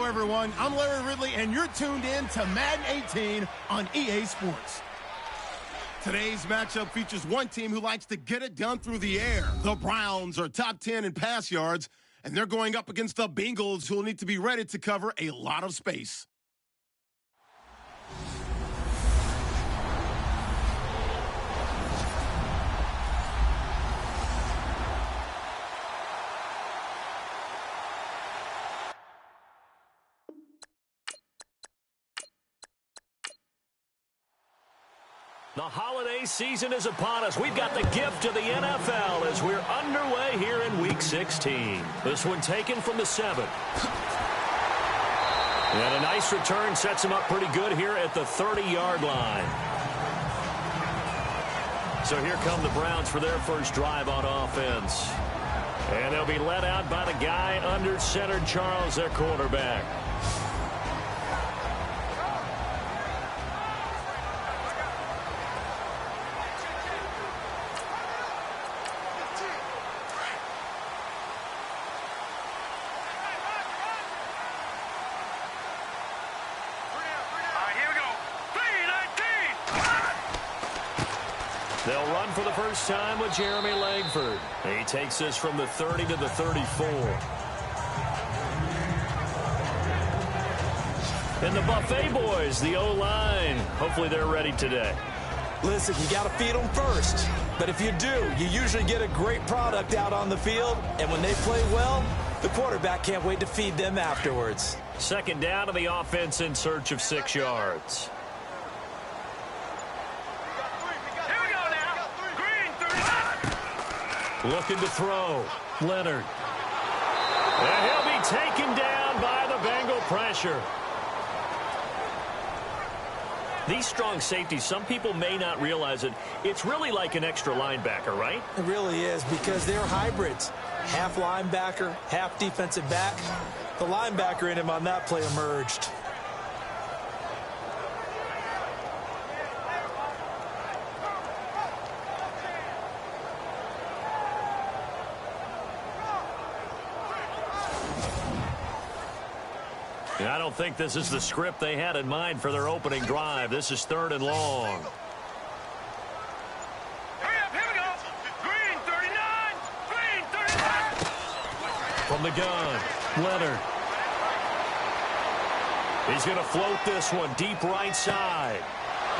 everyone. I'm Larry Ridley, and you're tuned in to Madden 18 on EA Sports. Today's matchup features one team who likes to get it done through the air. The Browns are top 10 in pass yards, and they're going up against the Bengals, who will need to be ready to cover a lot of space. The holiday season is upon us. We've got the gift of the NFL as we're underway here in Week 16. This one taken from the 7th. And a nice return sets him up pretty good here at the 30-yard line. So here come the Browns for their first drive on offense. And they'll be led out by the guy under center, Charles, their quarterback. They'll run for the first time with Jeremy Langford. He takes this from the 30 to the 34. And the Buffet boys, the O-line, hopefully they're ready today. Listen, you got to feed them first. But if you do, you usually get a great product out on the field. And when they play well, the quarterback can't wait to feed them afterwards. Second down to the offense in search of 6 yards. Looking to throw. Leonard. And he'll be taken down by the Bengal pressure. These strong safeties, some people may not realize it. It's really like an extra linebacker, right? It really is, because they're hybrids. Half linebacker, half defensive back. The linebacker in him on that play emerged. I don't think this is the script they had in mind for their opening drive. This is 3rd and long. Hurry up, here we go. Green 39. Green 39. From the gun, Leonard. He's going to float this one deep right side.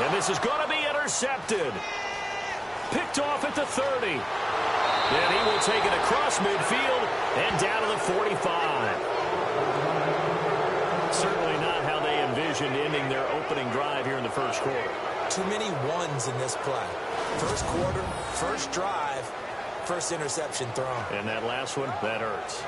And this is going to be intercepted. Picked off at the 30. And he will take it across midfield and down to the 45. Certainly not how they envisioned ending their opening drive here in the first quarter. Too many ones in this play. First quarter, first drive, first interception thrown. And that last one, that hurts.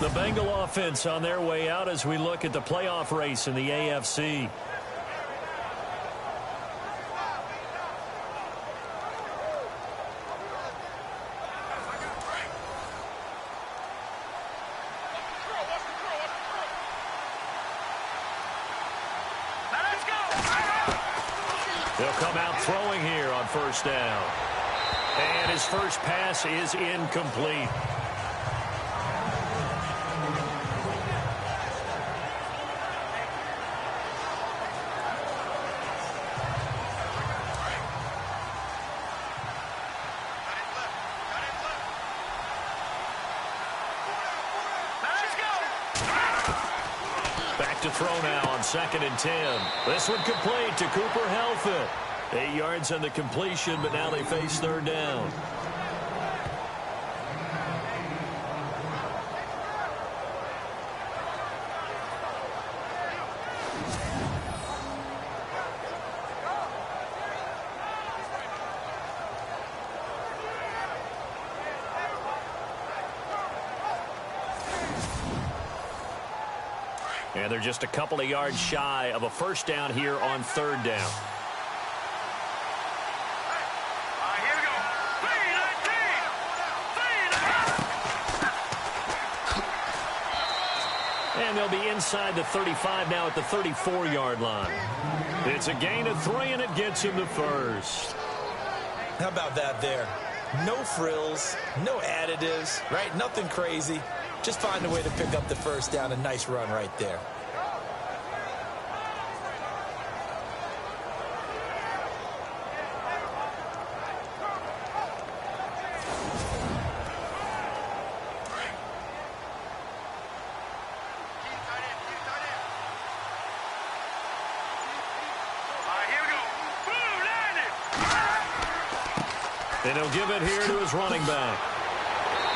The Bengal offense on their way out as we look at the playoff race in the AFC. They'll come out throwing here on first down. And his first pass is incomplete. Back to throw now on 2nd and 10. This one complete to Cooper Helfet. 8 yards on the completion, but now they face 3rd down. And they're just a couple of yards shy of a first down here on 3rd down. Here we go. 3-19. And they'll be inside the 35 now at the 34-yard line. It's a gain of 3, and it gets him the first. How about that there? No frills, no additives, right? Nothing crazy. Just find a way to pick up the first down. A nice run right there. And he'll give it here to his running back.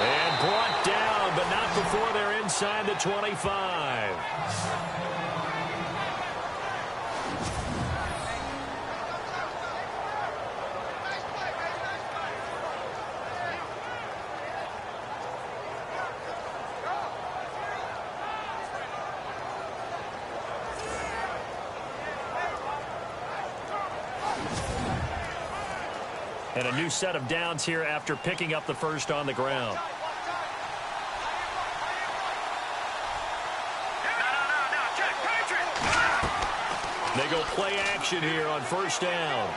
And brought down, but not before they're inside the 25. And a new set of downs here after picking up the first on the ground. They go play action here on first down.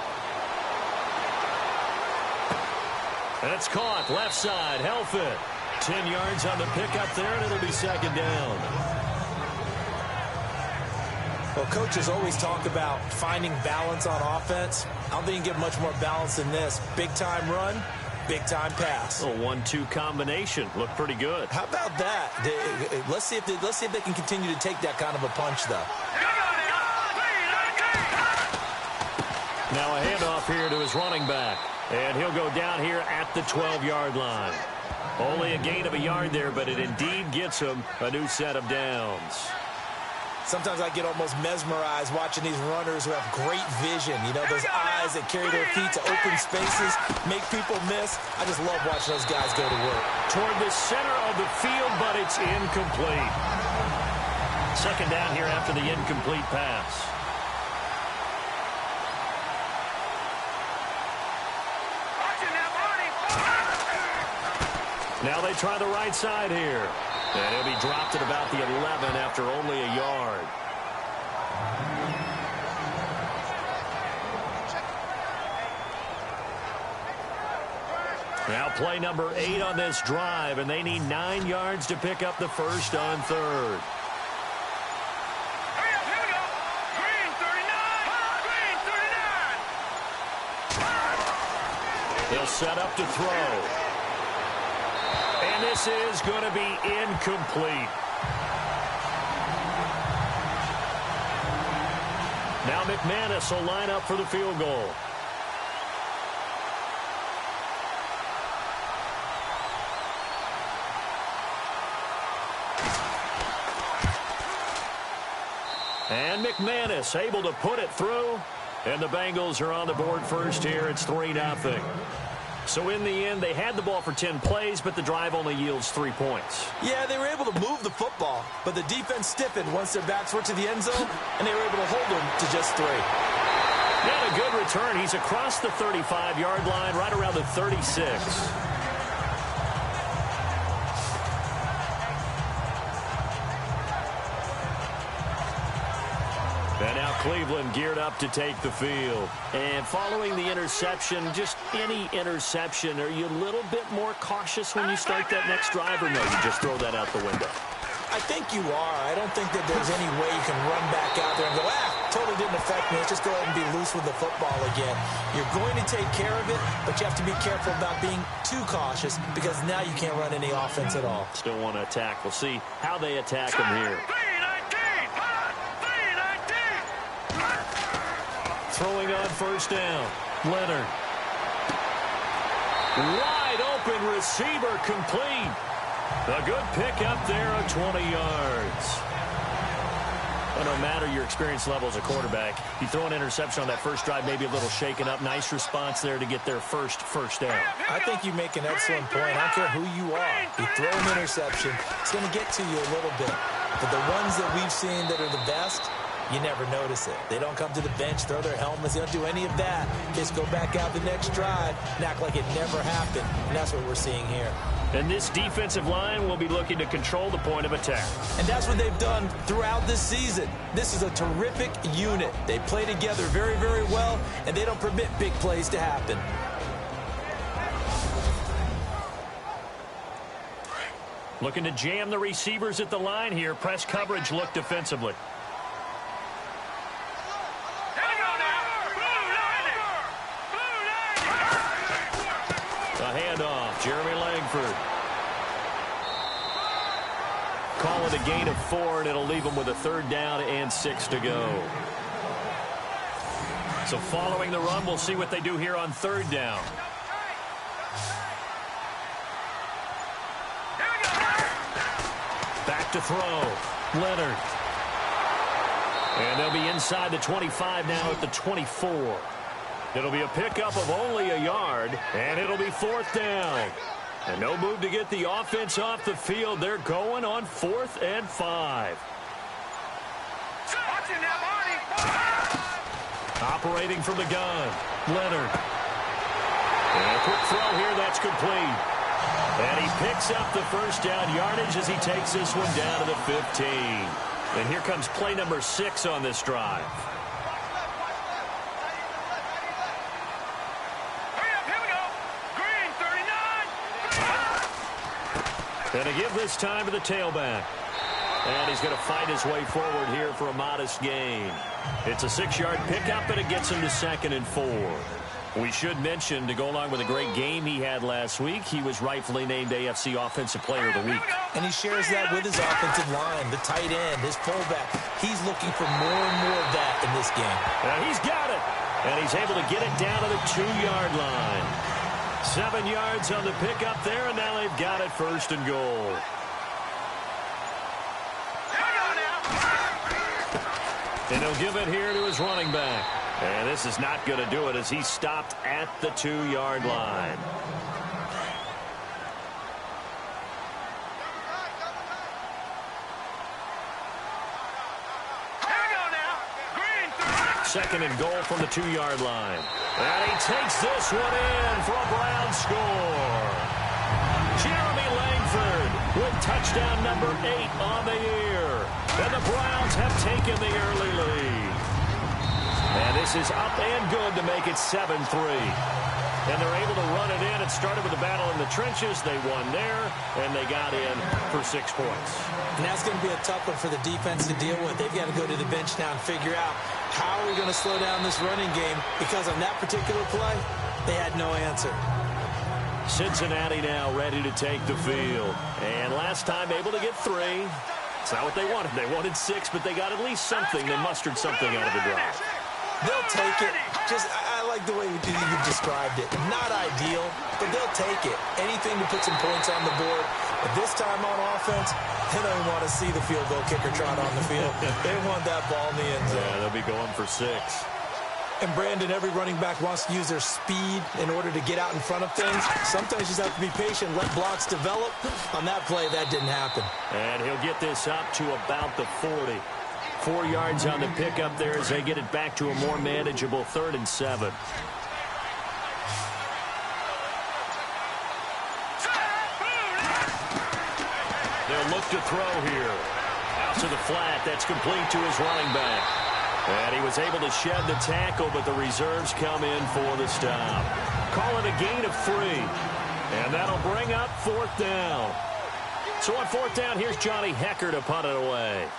And it's caught left side, Helfet. 10 yards on the pickup there, and it'll be second down. Well, coaches always talk about finding balance on offense. I don't think you can get much more balance than this. Big-time run, big-time pass. A 1-2 combination. Looked pretty good. How about that? Let's see if they can continue to take that kind of a punch, though. Now a handoff here to his running back. And he'll go down here at the 12-yard line. Only a gain of a yard there, but it indeed gets him a new set of downs. Sometimes I get almost mesmerized watching these runners who have great vision. You know, those eyes that carry their feet to open spaces, make people miss. I just love watching those guys go to work. Toward the center of the field, but it's incomplete. Second down here after the incomplete pass. Now they try the right side here. And he'll be dropped at about the 11 after only a yard. Now play number 8 on this drive, and they need 9 yards to pick up the first on third. Hurry up, here we go. Green 39. Green 39. He'll set up to throw. And this is going to be incomplete. Now McManus will line up for the field goal. And McManus able to put it through. And the Bengals are on the board first here. It's 3-0. So in the end, they had the ball for 10 plays, but the drive only yields 3 points. Yeah, they were able to move the football, but the defense stiffened once their backs were to the end zone, and they were able to hold them to just 3. And a good return. He's across the 35-yard line, right around the 36. And now Cleveland geared up to take the field. And following the interception, just any interception, are you a little bit more cautious when you start that next drive, or no, you just throw that out the window? I think you are. I don't think that there's any way you can run back out there and go, totally didn't affect me. Let's just go ahead and be loose with the football again. You're going to take care of it, but you have to be careful about being too cautious because now you can't run any offense at all. Still want to attack. We'll see how they attack him here. Throwing on first down. Leonard. Wide open receiver complete. A good pickup there of 20 yards. Well, no matter your experience level as a quarterback, you throw an interception on that first drive, maybe a little shaken up. Nice response there to get their first down. I think you make an excellent point. I don't care who you are. You throw an interception, it's going to get to you a little bit. But the ones that we've seen that are the best, you never notice it. They don't come to the bench, throw their helmets. They don't do any of that. Just go back out the next drive and act like it never happened. And that's what we're seeing here. And this defensive line will be looking to control the point of attack. And that's what they've done throughout this season. This is a terrific unit. They play together very, very well, and they don't permit big plays to happen. Looking to jam the receivers at the line here. Press coverage look defensively. The handoff, Jeremy Langford. Call it a gain of 4, and it'll leave them with a 3rd down and 6 to go. So following the run, we'll see what they do here on 3rd down. Back to throw. Leonard. And they'll be inside the 25 now at the 24. It'll be a pickup of only a yard, and it'll be 4th down. And no move to get the offense off the field. They're going on 4th and 5. Operating from the gun. Leonard. And a quick throw here. That's complete. And he picks up the 1st down yardage as he takes this one down to the 15. And here comes play number 6 on this drive. And to give this time to the tailback. And he's going to fight his way forward here for a modest gain. It's a 6-yard pickup, and it gets him to 2nd and 4. We should mention, to go along with a great game he had last week, he was rightfully named AFC Offensive Player of the Week. And he shares that with his offensive line, the tight end, his fullback. He's looking for more and more of that in this game. And he's got it. And he's able to get it down to the 2-yard line. 7 yards on the pickup there, and now they've got it 1st and goal. And he'll give it here to his running back. And this is not going to do it as he's stopped at the 2-yard line. Second and goal from the 2-yard line. And he takes this one in for a Brown score. Jeremy Langford with touchdown number 8 on the year. And the Browns have taken the early lead. And this is up and good to make it 7-3. And they're able to run it in. It started with a battle in the trenches. They won there, and they got in for 6 points. And that's going to be a tough one for the defense to deal with. They've got to go to the bench now and figure out how are we going to slow down this running game, because on that particular play, they had no answer. Cincinnati now ready to take the field. And last time able to get 3. It's not what they wanted. They wanted 6, but they got at least something. They mustered something out of the drive. They'll take it. I like the way you described it. Not ideal, but they'll take it. Anything to put some points on the board. But this time on offense, they don't want to see the field goal kicker trot on the field. They want that ball in the end zone. Yeah, they'll be going for 6. And Brandon, every running back wants to use their speed in order to get out in front of things. Sometimes you just have to be patient, let blocks develop. On that play, that didn't happen. And he'll get this up to about the 40. 4 yards on the pickup there as they get it back to a more manageable 3rd and 7. They'll look to throw here. Out to the flat. That's complete to his running back. And he was able to shed the tackle, but the reserves come in for the stop. Call it a gain of 3. And that'll bring up 4th down. So on 4th down, here's Johnny Hecker to punt it away.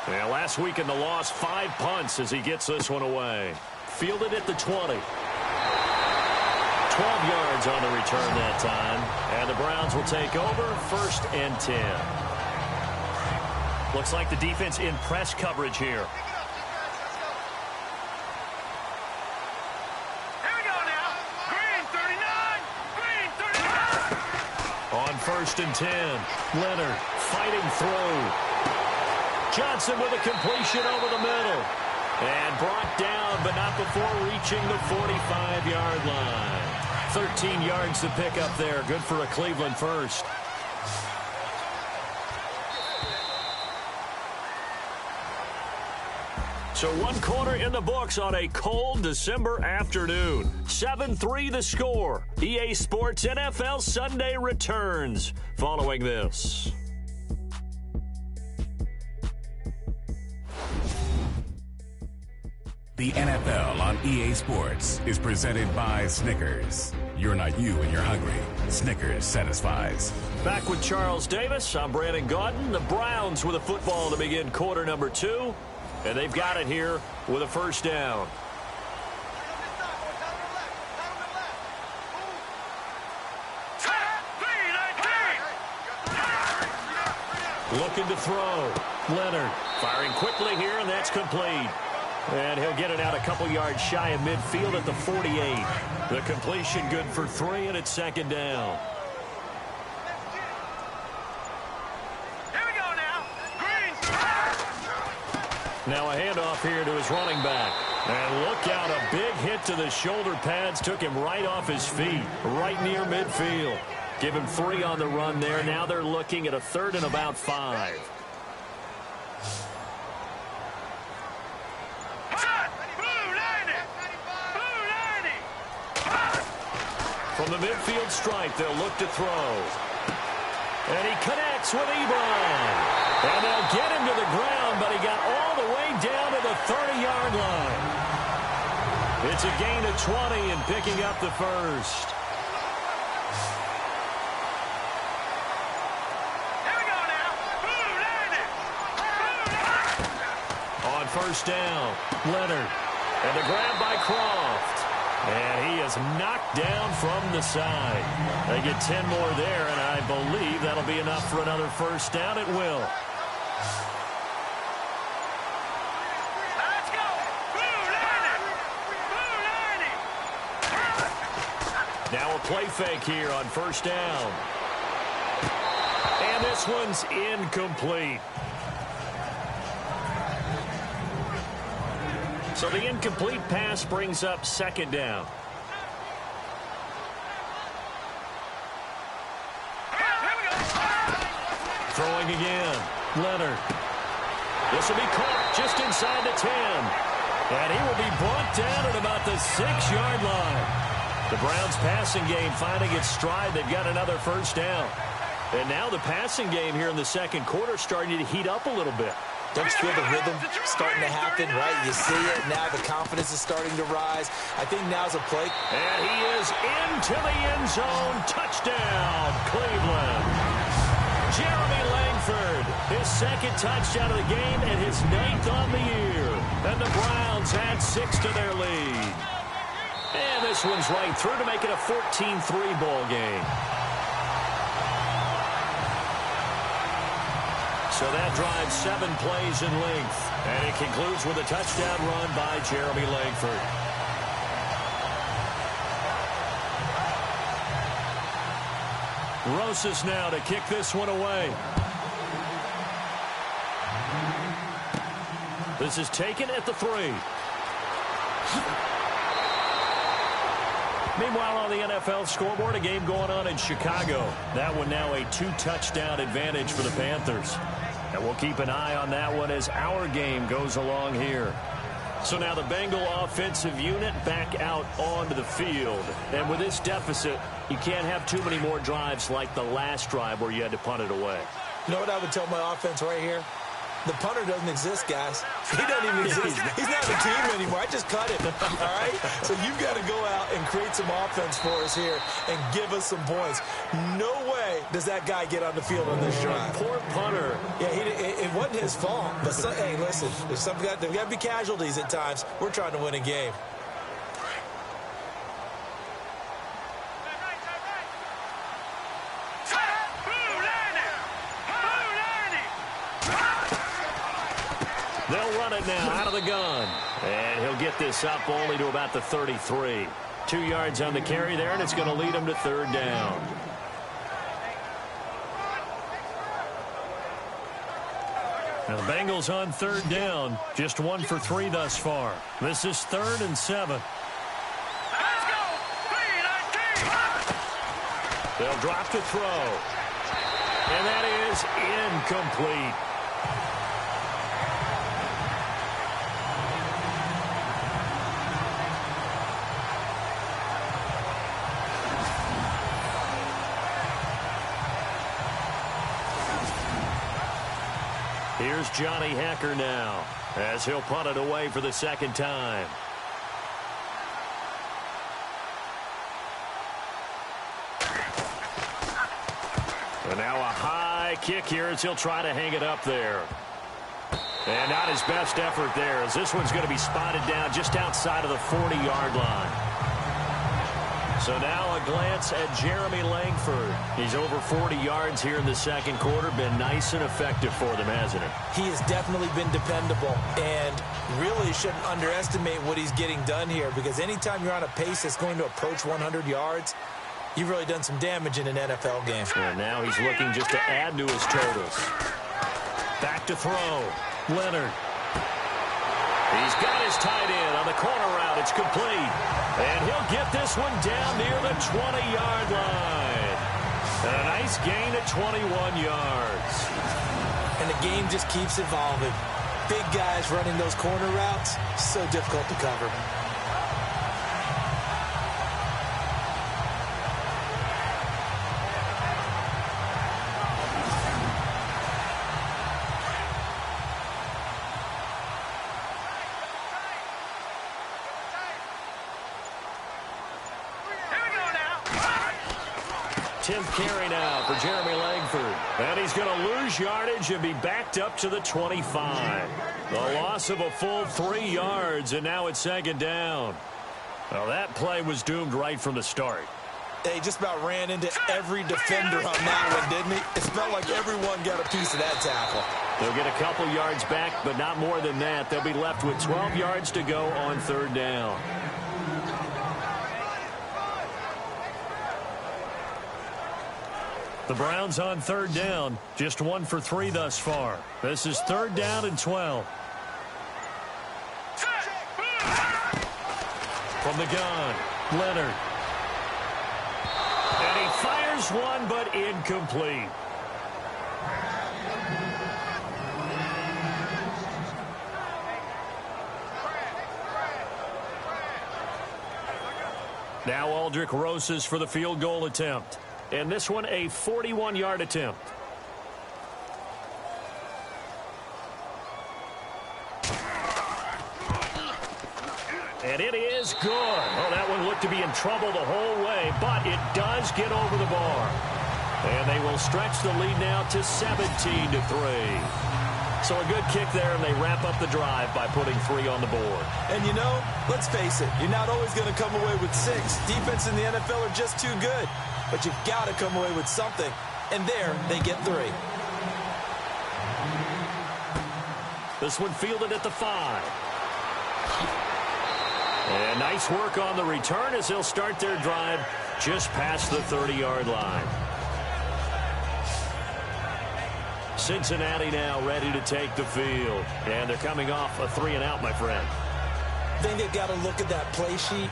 Yeah, last week in the loss, 5 punts as he gets this one away. Fielded at the 20. 12 yards on the return that time. And the Browns will take over 1st and 10. Looks like the defense in press coverage here. Here we go now. Green 39. Green 39. On 1st and 10. Leonard fighting through. Johnson with a completion over the middle. And brought down, but not before reaching the 45-yard line. 13 yards to pick up there. Good for a Cleveland first. So 1 quarter in the books on a cold December afternoon. 7-3 the score. EA Sports NFL Sunday returns following this. The NFL on EA Sports is presented by Snickers. You're not you when you're hungry. Snickers satisfies. Back with Charles Davis. I'm Brandon Gaudin. The Browns with a football to begin quarter number 2. And they've got it here with a first down. Looking to throw. Leonard firing quickly here, and that's complete. And he'll get it out a couple yards shy of midfield at the 48. The completion good for 3, and it's second down. Now a handoff here to his running back. And look out, a big hit to the shoulder pads. Took him right off his feet, right near midfield. Give him 3 on the run there. Now they're looking at a 3rd and about 5. From the midfield stripe, they'll look to throw. And he connects with Ebron. And they'll get him to the ground, but he got all the way down to the 30-yard line. It's a gain of 20 and picking up the first. Here we go now. On first down, Leonard. And the grab by Croft. And he is knocked down from the side. They get 10 more there, and I believe that'll be enough for another first down. It will. Let's go. Now a play fake here on first down. And this one's incomplete. So the incomplete pass brings up second down. Throwing again. Leonard. This will be caught just inside the 10. And he will be brought down at about the 6-yard line. The Browns passing game finding its stride. They've got another first down. And now the passing game here in the second quarter starting to heat up a little bit. Don't you feel the rhythm starting to happen, right? You see it. Now the confidence is starting to rise. I think now's a play. And he is into the end zone. Touchdown, Cleveland. Jeremy Langford, his second touchdown of the game and his 9th on the year. And the Browns add 6 to their lead. And this one's right through to make it a 14-3 ball game. So that drives 7 plays in length. And it concludes with a touchdown run by Jeremy Langford. Rosas now to kick this one away. This is taken at the 3. Meanwhile, on the NFL scoreboard, a game going on in Chicago. That one now a 2-touchdown advantage for the Panthers. And we'll keep an eye on that one as our game goes along here. So now the Bengal offensive unit back out onto the field. And with this deficit, you can't have too many more drives like the last drive where you had to punt it away. You know what I would tell my offense right here? The punter doesn't exist, guys. He doesn't even exist. He's not a team anymore. I just cut him, all right? So you've got to go out and create some offense for us here and give us some points. No way does that guy get on the field on this drive. Poor punter. Yeah, it wasn't his fault. But, hey, listen, there's got to be casualties at times. We're trying to win a game. They'll run it now out of the gun. And he'll get this up only to about the 33. 2 yards on the carry there, and it's going to lead him to 3rd down. Now the Bengals on 3rd down. Just 1 for 3 thus far. This is 3rd and 7. Let's go. They'll drop to throw. And that is incomplete. Here's Johnny Hacker now as he'll punt it away for the second time. And now a high kick here as he'll try to hang it up there. And not his best effort there, as this one's going to be spotted down just outside of the 40-yard line. So now a glance at Jeremy Langford. He's over 40 yards here in the second quarter. Been nice and effective for them, hasn't he? He has definitely been dependable, and really shouldn't underestimate what he's getting done here, because anytime you're on a pace that's going to approach 100 yards, you've really done some damage in an NFL game. And now he's looking just to add to his totals. Back to throw. Leonard. He's got his tight end on the corner route. It's complete. And he'll get this one down near the 20-yard line. And a nice gain at 21 yards. And the game just keeps evolving. Big guys running those corner routes, so difficult to cover. Carry now for Jeremy Langford. And he's going to lose yardage and be backed up to the 25. The loss of a full 3 yards, and now it's second down. Well, that play was doomed right from the start. He just about ran into every defender on that one, didn't he? It felt like everyone got a piece of that tackle. They'll get a couple yards back, but not more than that. They'll be left with 12 yards to go on third down. The Browns on third down, just 1 for 3 thus far. This is third down and 12. From the gun, Leonard. And he fires one, but incomplete. Now Aldrick Rosas for the field goal attempt. And this one a 41-yard attempt. And it is good. Oh, that one looked to be in trouble the whole way, but it does get over the bar. And they will stretch the lead now to 17-3. So a good kick there, and they wrap up the drive by putting 3 on the board. And, you know, let's face it, you're not always going to come away with 6. Defense in the NFL are just too good. But you've got to come away with something. And there, they get 3. This one fielded at the 5. And nice work on the return as they'll start their drive just past the 30-yard line. Cincinnati now ready to take the field. And they're coming off a 3-and-out, my friend. I think they've got to look at that play sheet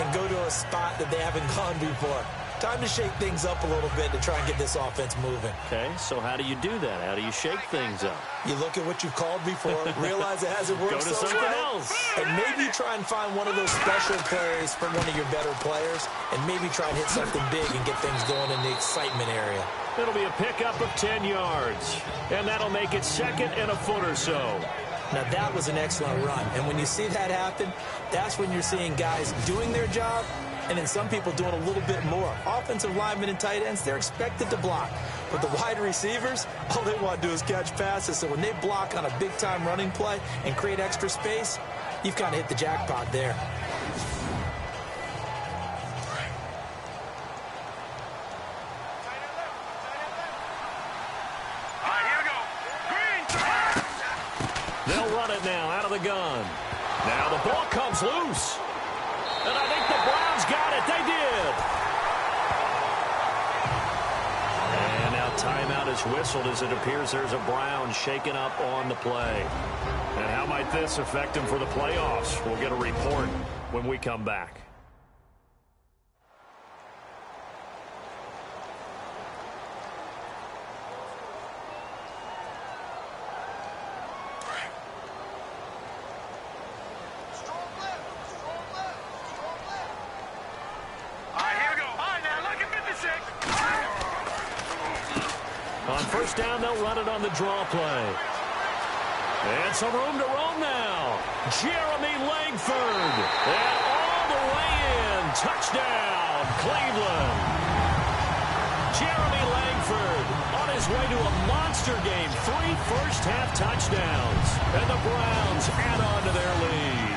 and go to a spot that they haven't gone before. Time to shake things up a little bit to try and get this offense moving. Okay, so how do you do that? How do you shake things up? You look at what you've called before, realize it hasn't worked Go to so something well, else. and maybe try and find one of those special plays from one of your better players, and maybe try and hit something big and get things going in the excitement area. It'll be a pickup of 10 yards, and that'll make it second and a foot or so. Now, that was an excellent run, and when you see that happen, that's when you're seeing guys doing their job, and then some people doing a little bit more. Offensive linemen and tight ends, they're expected to block. But the wide receivers, all they want to do is catch passes. So when they block on a big-time running play and create extra space, you've kind of hit the jackpot there. They'll run it now out of the gun. Now the ball comes loose. And I think the Browns got it. They did. And now timeout is whistled as it appears there's a Brown shaken up on the play. And how might this affect him for the playoffs? We'll get a report when we come back. On first down, they'll run it on the draw play. And some room to roam now. Jeremy Langford. And all the way in. Touchdown, Cleveland. Jeremy Langford on his way to a monster game. 3 first-half touchdowns. And the Browns add on to their lead.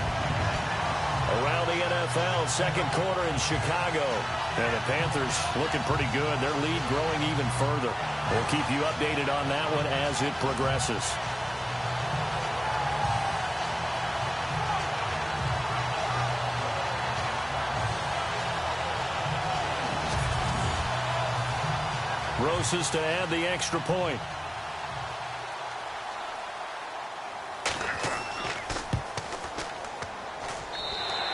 Around the NFL, second quarter in Chicago. And the Panthers looking pretty good. Their lead growing even further. We'll keep you updated on that one as it progresses. Roses to add the extra point.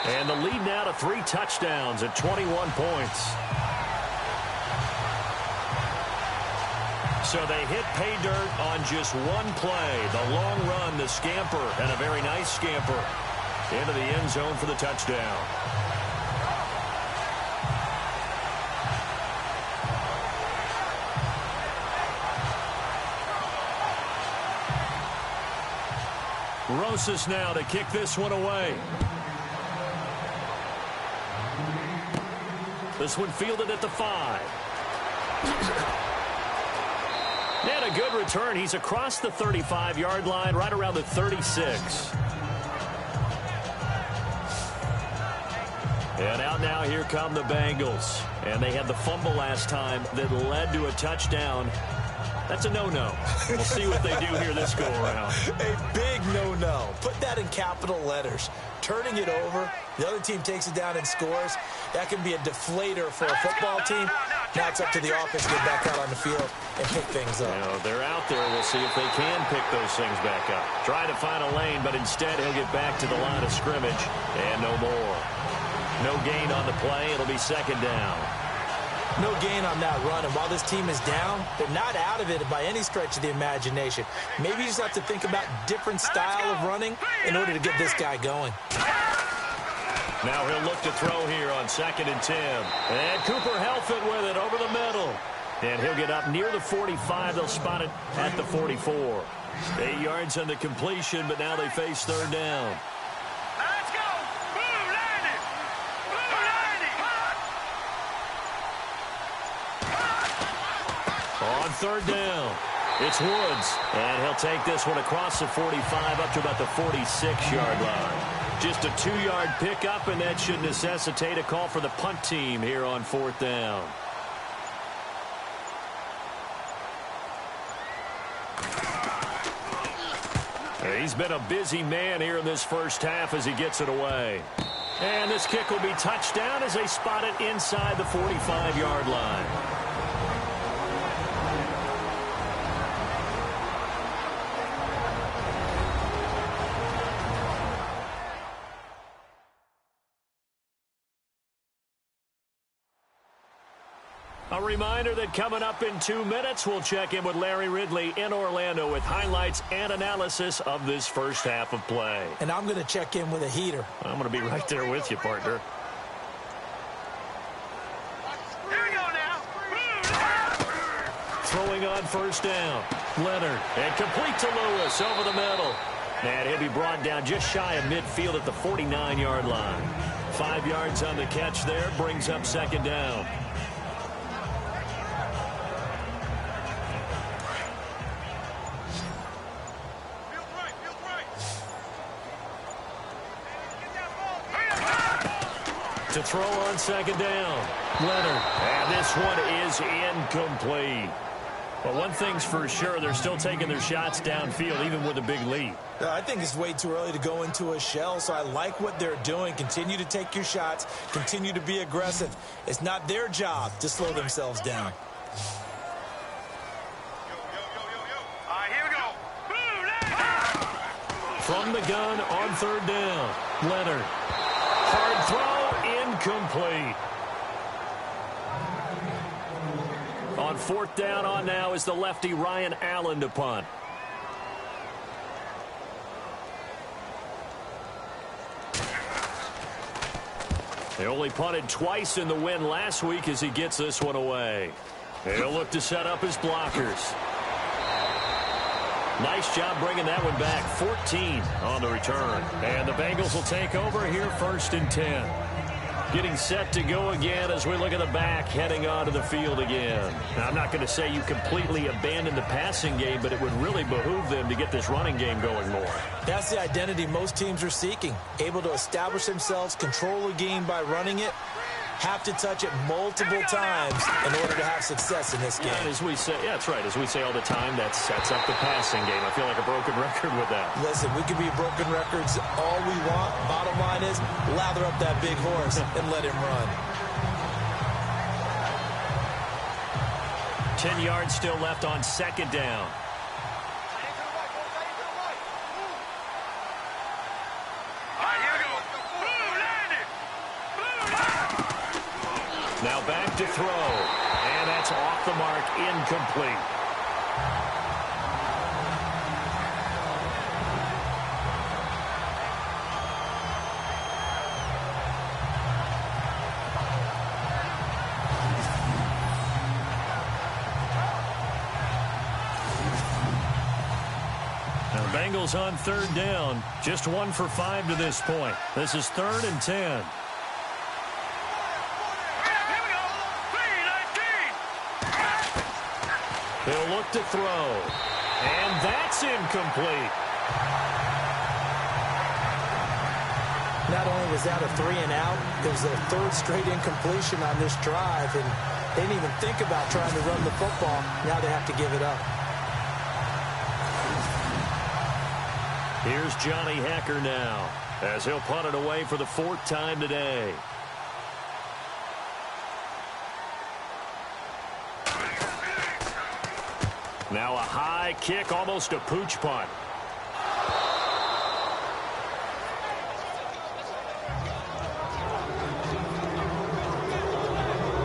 And the lead now to 3 touchdowns at 21 points. So they hit pay dirt on just one play. The long run, the scamper, and a very nice scamper into the end zone for the touchdown. Rosas now to kick this one away. This one fielded at the 5. And a good return. He's across the 35-yard line, right around the 36. And out now, here come the Bengals. And they had the fumble last time that led to a touchdown. That's a no-no. We'll see what they do here this go-around. A big no-no. Put that in capital letters. Turning it over, the other team takes it down and scores. That can be a deflator for a football team. Now it's up to the offense to get back out on the field and pick things up. You know, they're out there. We'll see if they can pick those things back up. Trying to find a lane, but instead he'll get back to the line of scrimmage. And no more. No gain on the play. It'll be second down. No gain on that run, and while this team is down, they're not out of it by any stretch of the imagination. Maybe you just have to think about different style of running in order to get this guy going. Now he'll look to throw here on 2nd and 10. And Cooper Helfet with it over the middle. And he'll get up near the 45. They'll spot it at the 44. 8 yards on the completion, but now they face third down. Let's go! Blue landing! Blue landing! On third down, it's Woods. And he'll take this one across the 45 up to about the 46-yard line. Just a 2-yard pickup, and that should necessitate a call for the punt team here on 4th down. He's been a busy man here in this first half as he gets it away. And this kick will be touchdown as they spot it inside the 45-yard line. A reminder that coming up in 2 minutes, we'll check in with Larry Ridley in Orlando with highlights and analysis of this first half of play. And I'm going to check in with a heater. I'm going to be right there with you, partner. Here we go now. Throwing on first down. Leonard. And complete to Lewis over the middle. And he'll be brought down just shy of midfield at the 49-yard line. 5 yards on the catch there. Brings up second down. To throw on second down. Leonard. And this one is incomplete. But one thing's for sure, they're still taking their shots downfield, even with a big lead. I think it's way too early to go into a shell, so I like what they're doing. Continue to take your shots. Continue to be aggressive. It's not their job to slow themselves down. All right, here we go. From the gun on third down. Leonard. Hard throw. Incomplete. On fourth down on now is the lefty Ryan Allen to punt. They only punted twice in the win last week as he gets this one away. He'll look to set up his blockers. Nice job bringing that one back. 14 on the return. And the Bengals will take over here, 1st and 10. Getting set to go again as we look at the back, heading onto the field again. Now, I'm not going to say you completely abandon the passing game, but it would really behoove them to get this running game going more. That's the identity most teams are seeking. Able to establish themselves, control a game by running it, have to touch it multiple times in order to have success in this game. Yeah, as we say, yeah, that's right. As we say all the time, that sets up the passing game. I feel like a broken record with that. Listen, we can be broken records all we want. Bottom line is, lather up that big horse and let him run. 10 yards still left on 2nd down. Now back to throw, and that's off the mark, incomplete. Now Bengals on 3rd down, just 1 for 5 to this point. This is 3rd and 10. They'll look to throw, and that's incomplete. Not only was that a 3-and-out, it was their 3rd straight incompletion on this drive, and they didn't even think about trying to run the football. Now they have to give it up. Here's Johnny Hacker now, as he'll punt it away for the 4th time today. Now a high kick, almost a pooch punt.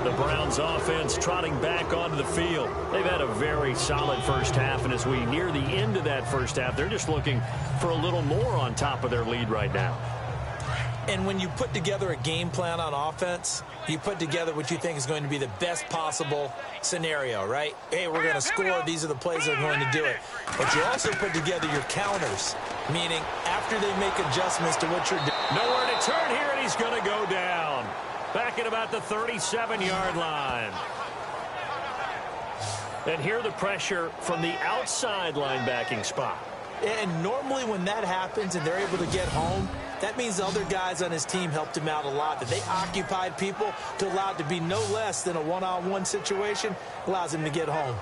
The Browns offense trotting back onto the field. They've had a very solid first half, and as we near the end of that first half, they're just looking for a little more on top of their lead right now. And when you put together a game plan on offense, you put together what you think is going to be the best possible scenario, right? Hey, we're going to score. These are the plays that are going to do it. But you also put together your counters, meaning after they make adjustments to what you're doing. Nowhere to turn here, and he's going to go down. Back at about the 37-yard line. And here the pressure from the outside linebacking spot. And normally when that happens and they're able to get home, that means the other guys on his team helped him out a lot. That they occupied people to allow it to be no less than a one-on-one situation allows him to get home.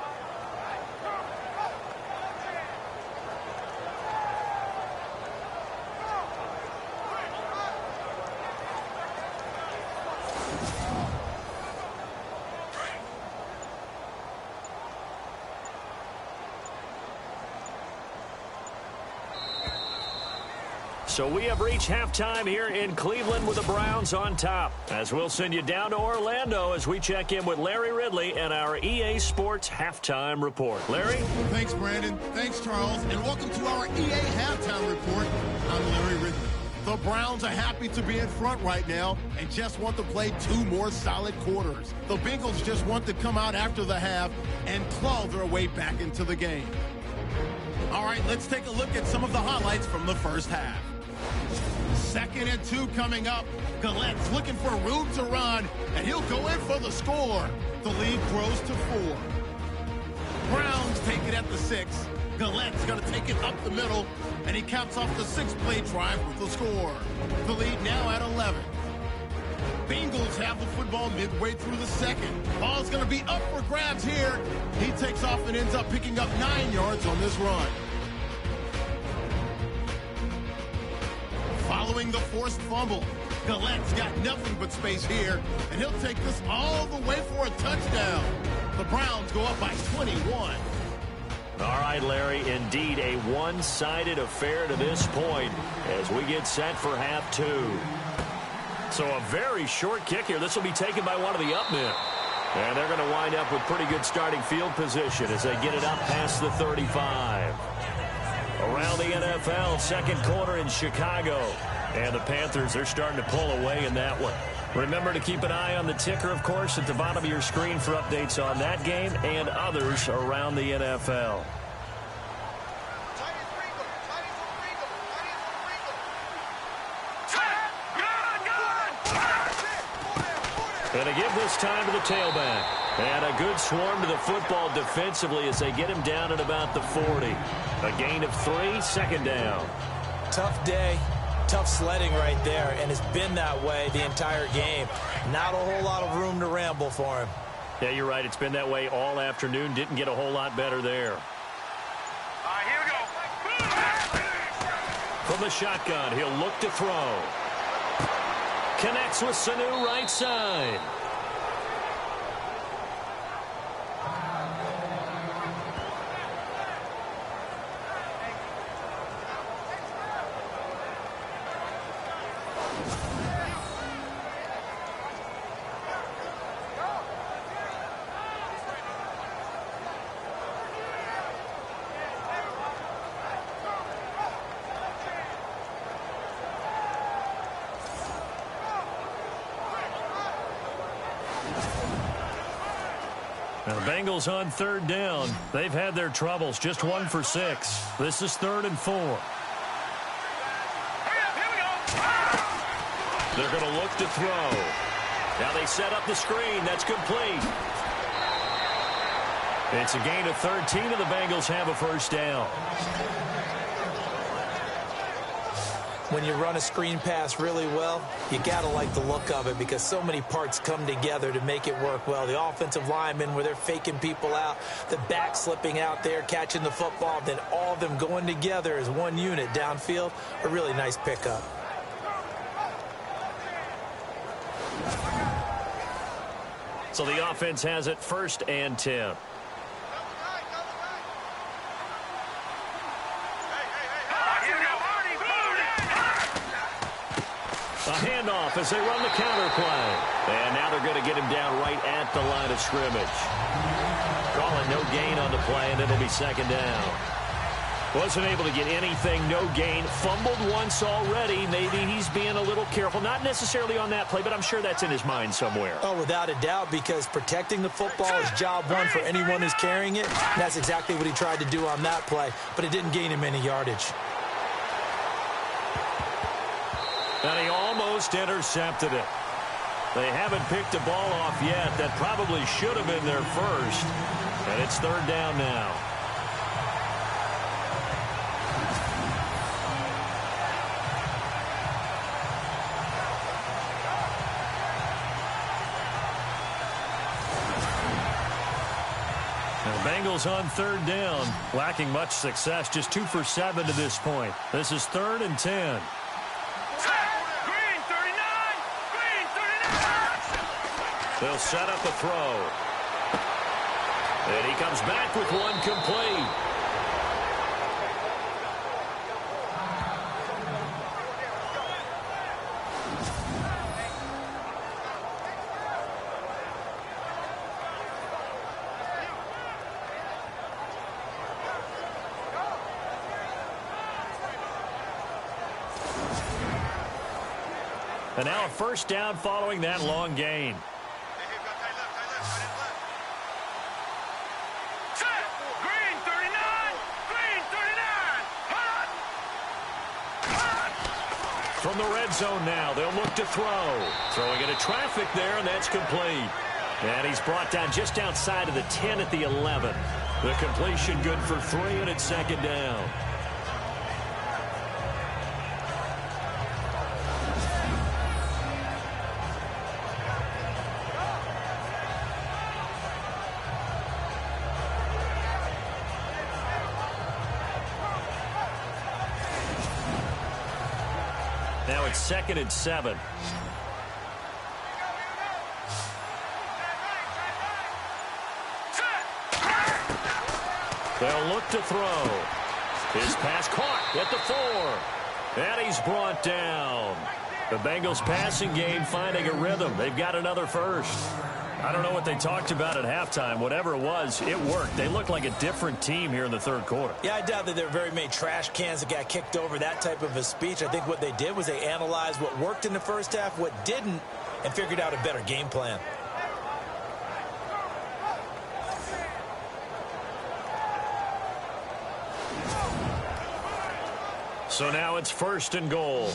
So we have reached halftime here in Cleveland with the Browns on top. As we'll send you down to Orlando as we check in with Larry Ridley and our EA Sports Halftime Report. Larry? Thanks, Brandon. Thanks, Charles. And welcome to our EA Halftime Report. I'm Larry Ridley. The Browns are happy to be in front right now and just want to play 2 more solid quarters. The Bengals just want to come out after the half and claw their way back into the game. All right, let's take a look at some of the highlights from the first half. 2nd and 2 coming up. Gallette's looking for room to run, and he'll go in for the score. The lead grows to 4. Browns take it at the 6. Gallette's going to take it up the middle, and he caps off the 6-play drive with the score. The lead now at 11. Bengals have the football midway through the 2nd. Ball's going to be up for grabs here. He takes off and ends up picking up 9 yards on this run. Following the forced fumble, Gallette's got nothing but space here, and he'll take this all the way for a touchdown. The Browns go up by 21. All right, Larry, indeed a one-sided affair to this point as we get set for half 2. So a very short kick here. This will be taken by one of the up men. And they're going to wind up with pretty good starting field position as they get it up past the 35. Around the NFL, 2nd quarter in Chicago. And the Panthers, they're starting to pull away in that one. Remember to keep an eye on the ticker, of course, at the bottom of your screen for updates on that game and others around the NFL. And to give this time to the tailback. And a good swarm to the football defensively as they get him down at about the 40. A gain of 3, second down. Tough day, tough sledding right there, and it's been that way the entire game. Not a whole lot of room to ramble for him. Yeah, you're right. It's been that way all afternoon. Didn't get a whole lot better there. Here we go. From the shotgun, he'll look to throw. Connects with Sanu right side. Now the Bengals on third down. They've had their troubles. Just 1 for 6. This is 3rd and 4. They're going to look to throw. Now they set up the screen. That's complete. It's a gain of 13, and the Bengals have a first down. When you run a screen pass really well, you got to like the look of it because so many parts come together to make it work well. The offensive linemen, where they're faking people out, the back slipping out there, catching the football, then all of them going together as one unit downfield. A really nice pickup. So the offense has it 1st and 10. A handoff as they run the counter play. And now they're going to get him down right at the line of scrimmage. Call it no gain on the play, and it'll be 2nd down. Wasn't able to get anything, no gain. Fumbled once already. Maybe he's being a little careful. Not necessarily on that play, but I'm sure that's in his mind somewhere. Oh, without a doubt, because protecting the football is job one for anyone who's carrying it. And that's exactly what he tried to do on that play, but it didn't gain him any yardage. And he almost intercepted it. They haven't picked a ball off yet. That probably should have been their first. And it's 3rd down now. The Bengals on 3rd down, lacking much success, just 2 for 7 to this point. This is 3rd and 10. They'll set up a throw. And he comes back with one complete. And now a first down following that long gain. From the red zone now, they'll look to throw. Throwing into traffic there, and that's complete. And he's brought down just outside of the 10 at the 11. The completion good for 3, and it's 2nd down. Now it's 2nd and 7. They'll look to throw. His pass caught at the 4. And he's brought down. The Bengals passing game finding a rhythm. They've got another first. I don't know what they talked about at halftime. Whatever it was, it worked. They looked like a different team here in the 3rd quarter. Yeah, I doubt that there were very many trash cans that got kicked over, that type of a speech. I think what they did was they analyzed what worked in the first half, what didn't, and figured out a better game plan. So now it's 1st and goal.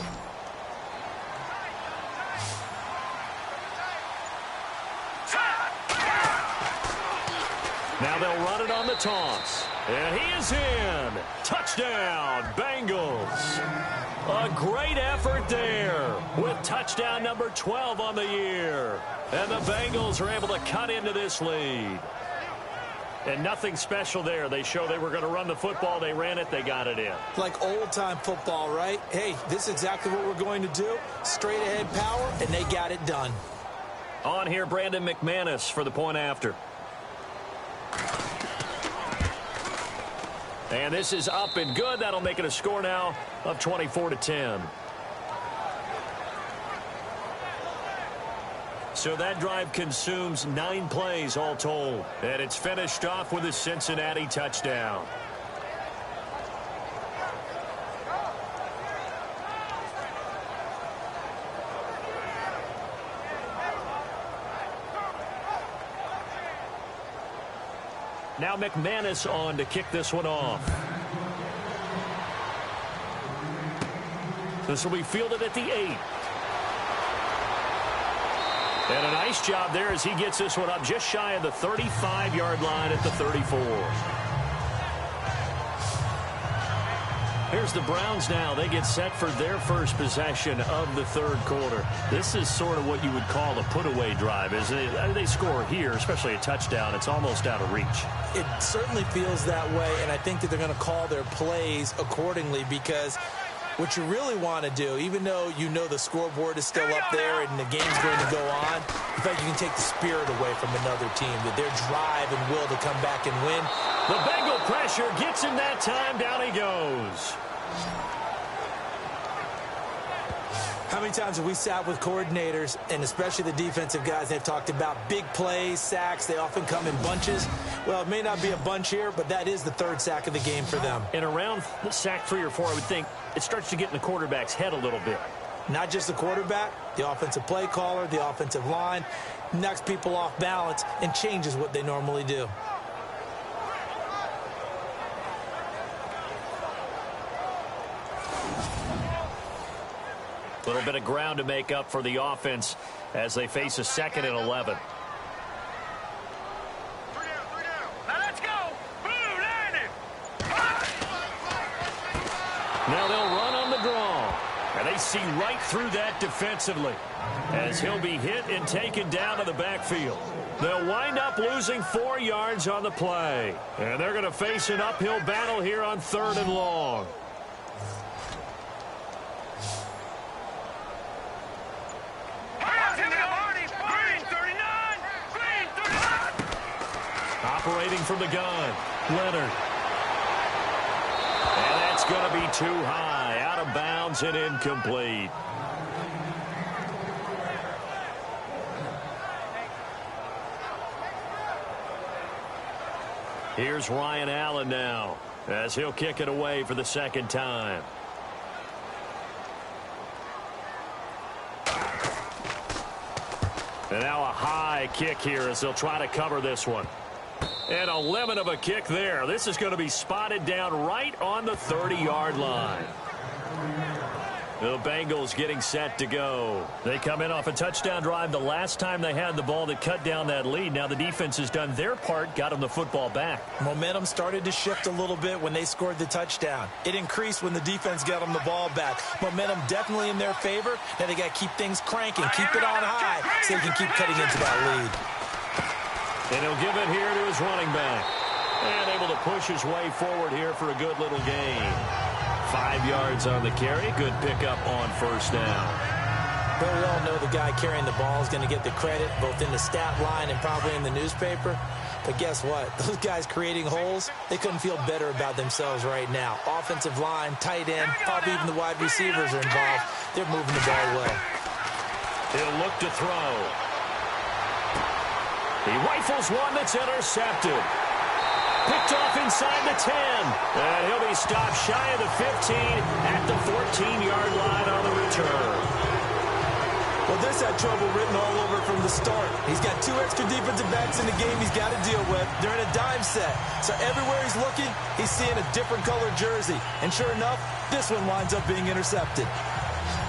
Now they'll run it on the toss. And he is in. Touchdown, Bengals. A great effort there with touchdown number 12 on the year. And the Bengals are able to cut into this lead. And nothing special there. They show they were going to run the football. They ran it. They got it in. Like old-time football, right? Hey, this is exactly what we're going to do. Straight ahead power, and they got it done. On here, Brandon McManus for the point after. And this is up and good. That'll make it a score now of 24-10. So that drive consumes 9 plays all told. And it's finished off with a Cincinnati touchdown. Now McManus on to kick this one off. This will be fielded at the 8. And a nice job there as he gets this one up just shy of the 35-yard line at the 34. Here's the Browns now. They get set for their first possession of the third quarter. This is sort of what you would call a put-away drive, isn't it? They score here, especially a touchdown. It's almost out of reach. It certainly feels that way, and I think that they're going to call their plays accordingly because what you really want to do, even though you know the scoreboard is still up there and the game's going to go on, in fact, you can take the spirit away from another team, that their drive and will to come back and win. The Bengal pressure gets him that time. Down he goes. How many times have we sat with coordinators, and especially the defensive guys, they've talked about big plays, sacks. They often come in bunches. Well, it may not be a bunch here, but that is the third sack of the game for them. And around sack 3 or 4, I would think it starts to get in the quarterback's head a little bit. Not just the quarterback, the offensive play caller, the offensive line, knocks people off balance and changes what they normally do. A little bit of ground to make up for the offense as they face a 2nd and 11. Now let's go. Blue landed. Now they'll run on the draw. And they see right through that defensively as he'll be hit and taken down to the backfield. They'll wind up losing 4 yards on the play. And they're going to face an uphill battle here on 3rd and long. Operating from the gun, Leonard. And that's going to be too high, out of bounds and incomplete. Here's Ryan Allen now as he'll kick it away for the 2nd time. And now a high kick here as they'll try to cover this one. And a lemon of a kick there. This is going to be spotted down right on the 30-yard line. The Bengals getting set to go. They come in off a touchdown drive the last time they had the ball that cut down that lead. Now the defense has done their part, got them the football back. Momentum started to shift a little bit when they scored the touchdown. It increased when the defense got them the ball back. Momentum definitely in their favor. Now they got to keep things cranking, keep it on high so they can keep cutting into that lead. And he'll give it here to his running back. And able to push his way forward here for a good little gain. 5 yards on the carry. Good pickup on 1st down. But we all know the guy carrying the ball is going to get the credit both in the stat line and probably in the newspaper. But guess what? Those guys creating holes, they couldn't feel better about themselves right now. Offensive line, tight end, probably even the wide receivers are involved. They're moving the ball well. He'll look to throw. He rifles one that's intercepted. Picked off inside the 10. And he'll be stopped shy of the 15 at the 14-yard line on the return. Well, this had trouble written all over from the start. He's got 2 extra defensive backs in the game he's got to deal with. They're in a dime set. So everywhere he's looking, he's seeing a different color jersey. And sure enough, this one winds up being intercepted.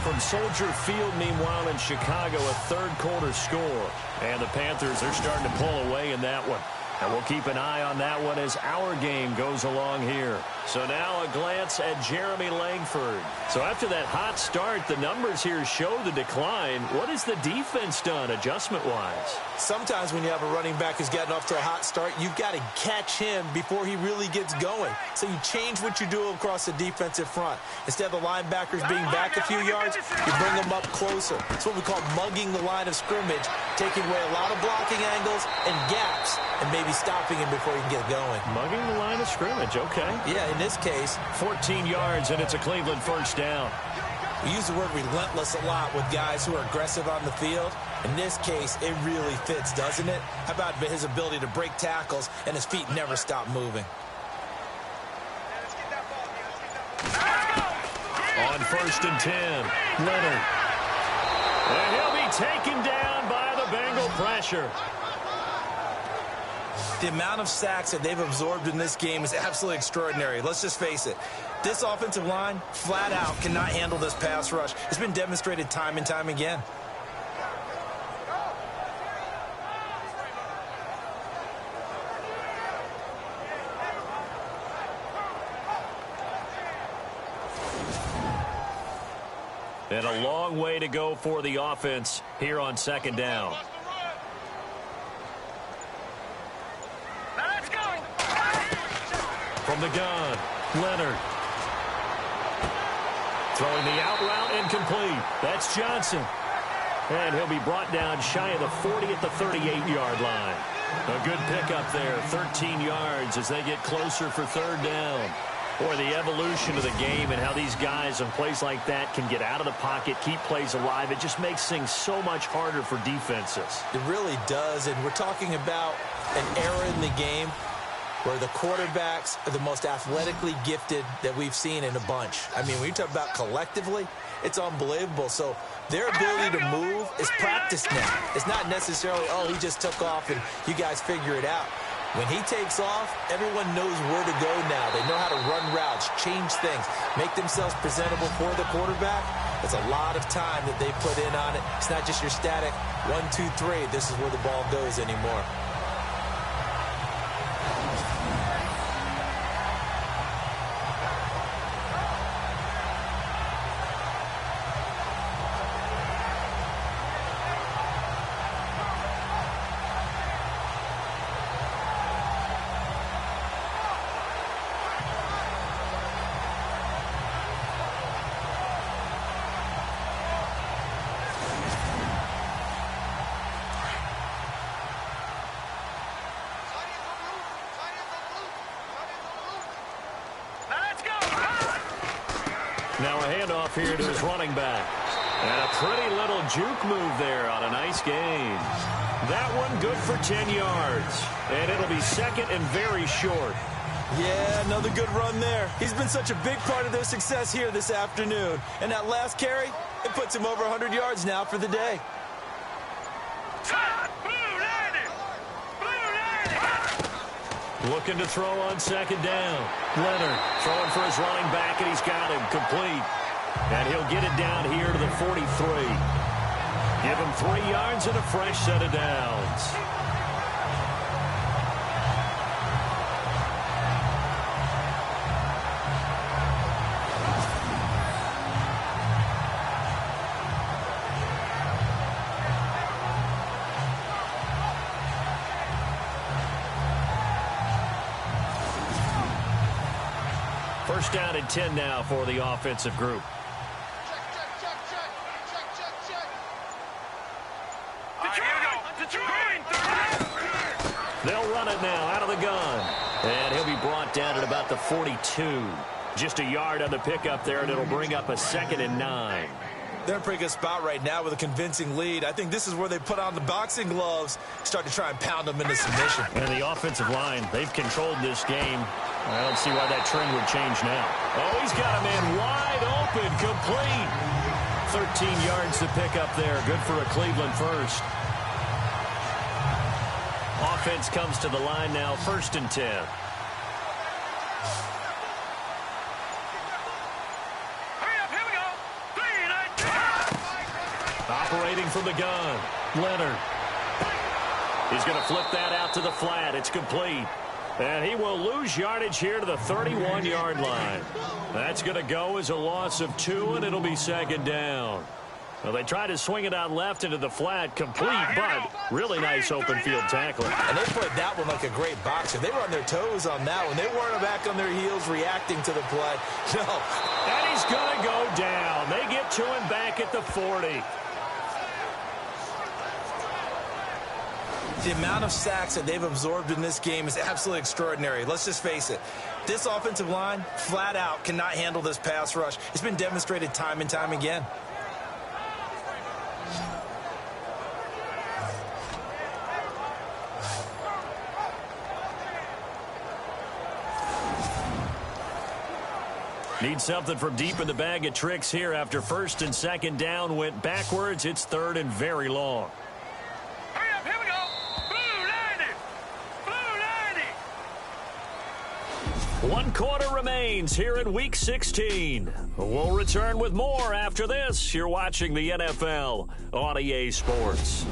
From Soldier Field, meanwhile, in Chicago, a 3rd quarter score. And the Panthers are starting to pull away in that one. And we'll keep an eye on that one as our game goes along here. So now a glance at Jeremy Langford. So after that hot start, the numbers here show the decline. What has the defense done adjustment-wise? Sometimes when you have a running back who's gotten off to a hot start, you've got to catch him before he really gets going. So you change what you do across the defensive front. Instead of the linebackers being back a few yards, you bring them up closer. It's what we call mugging the line of scrimmage, taking away a lot of blocking angles and gaps, and maybe stopping him before he can get going. Mugging the line of scrimmage, okay. Yeah, in this case, 14 yards, and it's a Cleveland first down. we use the word relentless a lot with guys who are aggressive on the field. In this case, it really fits, doesn't it? How about his ability to break tackles and his feet never stop moving? On 1st and 10, Leonard. And he'll be taken down by the Bengal pressure. The amount of sacks that they've absorbed in this game is absolutely extraordinary. Let's just face it. This offensive line, flat out, cannot handle this pass rush. It's been demonstrated time and time again. And a long way to go for the offense here on 2nd down. Let's go. From the gun, Leonard. Throwing the out route incomplete. That's Johnson. And he'll be brought down shy of the 40 at the 38-yard line. A good pickup there, 13 yards as they get closer for 3rd down. Boy, the evolution of the game and how these guys on plays like that can get out of the pocket, keep plays alive, it just makes things so much harder for defenses. It really does, and we're talking about an era in the game where the quarterbacks are the most athletically gifted that we've seen in a bunch. I mean, when you talk about collectively, it's unbelievable. So their ability to move is practiced now. It's not necessarily, oh, he just took off and you guys figure it out. When he takes off, everyone knows where to go now. They know how to run routes, change things, make themselves presentable for the quarterback. It's a lot of time that they put in on it. It's not just your static 1, 2, 3. This is where the ball goes anymore. Now a handoff here to his running back. And a pretty little juke move there on a nice gain. That one good for 10 yards. And it'll be 2nd and very short. Yeah, another good run there. He's been such a big part of their success here this afternoon. And that last carry, it puts him over 100 yards now for the day. Looking to throw on 2nd down. Leonard throwing for his running back, and he's got him complete. And he'll get it down here to the 43. Give him 3 yards and a fresh set of downs. First down and 10 now for the offensive group. They'll run it now out of the gun. And he'll be brought down at about the 42. Just a yard on the pickup there, and it'll bring up a 2nd and 9. They're in a pretty good spot right now with a convincing lead. I think this is where they put on the boxing gloves, start to try and pound them into submission. And the offensive line, they've controlled this game. I don't see why that trend would change now. Oh, he's got a man wide open, complete. 13 yards to pick up there. Good for a Cleveland first. Offense comes to the line now, 1st and 10. Operating from the gun, Leonard. He's going to flip that out to the flat. It's complete. And he will lose yardage here to the 31-yard line. That's going to go as a loss of 2, and it'll be second down. Well, they tried to swing it out left into the flat, complete, but really nice open field tackling. And they played that one like a great boxer. They were on their toes on that one. They weren't back on their heels reacting to the play. No. And he's going to go down. They get to him back at the 40. The amount of sacks that they've absorbed in this game is absolutely extraordinary. Let's just face it. This offensive line, flat out, cannot handle this pass rush. It's been demonstrated time and time again. Need something from deep in the bag of tricks here after first and second down went backwards. It's third and very long. Hurry up, here we go. Blue 90. Blue 90. 1 quarter remains here in Week 16. We'll return with more after this. You're watching the NFL on EA Sports.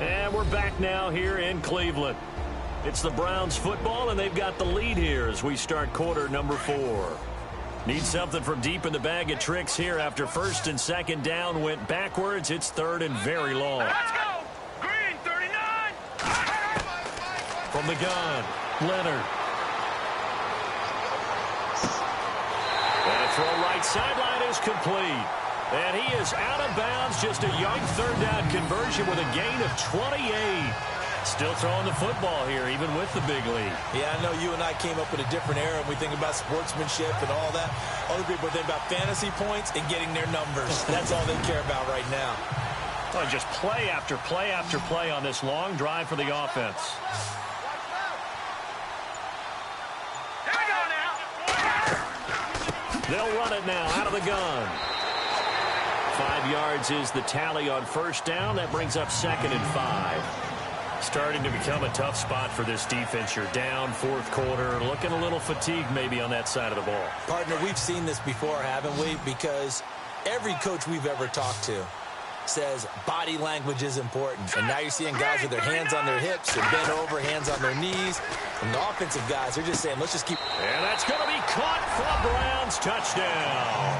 And we're back now here in Cleveland. It's the Browns football, and they've got the lead here as we start quarter number 4. Need something from deep in the bag of tricks here after first and second down went backwards. It's third and very long. Let's go. Green 39. From the gun, Leonard. And a throw right sideline is complete. And he is out of bounds. Just a young third down conversion with a gain of 28. Still throwing the football here, even with the big lead. Yeah, I know you and I came up with a different era, and we think about sportsmanship and all that. Other people think about fantasy points and getting their numbers. That's all they care about right now. Oh, just play after play after play on this long drive for the offense. Here we go now. They'll run it now out of the gun. 5 yards is the tally on first down. That brings up second and 5. Starting to become a tough spot for this defense. You're down fourth quarter, looking a little fatigued maybe on that side of the ball. Partner, we've seen this before, haven't we? Because every coach we've ever talked to says body language is important. And now you're seeing guys with their hands on their hips and bent over, hands on their knees. And the offensive guys are just saying, let's just keep. And that's going to be caught for a Browns touchdown.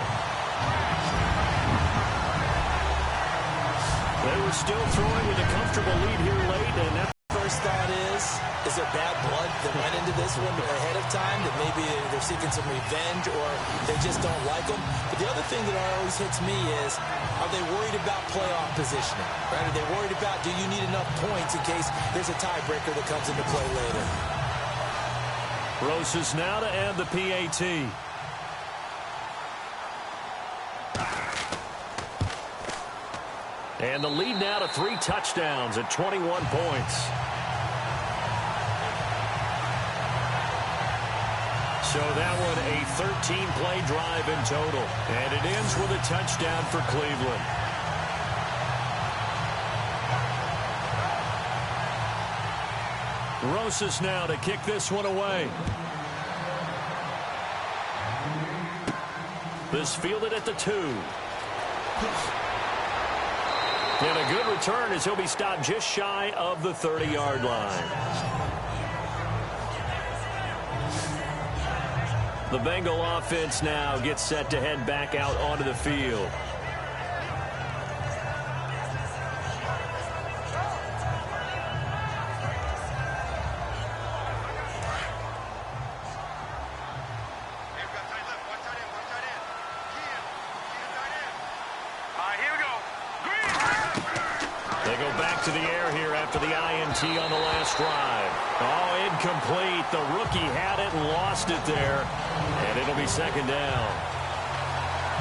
They were still throwing with a comfortable lead here late, and that First thought is there bad blood that went into this one ahead of time, that maybe they're seeking some revenge or they just don't like them? But the other thing that always hits me is, are they worried about playoff positioning? Right? Are they worried about, do you need enough points in case there's a tiebreaker that comes into play later? Roses now to add the PAT. And the lead now to 3 touchdowns at 21 points. So that one a 13-play drive in total. And it ends with a touchdown for Cleveland. Rosas now to kick this one away. This fielded at the 2. And a good return as he'll be stopped just shy of the 30-yard line. The Bengal offense now gets set to head back out onto the field. To the air here after the INT on the last drive. Oh, incomplete. The rookie had it and lost it there. And it'll be second down.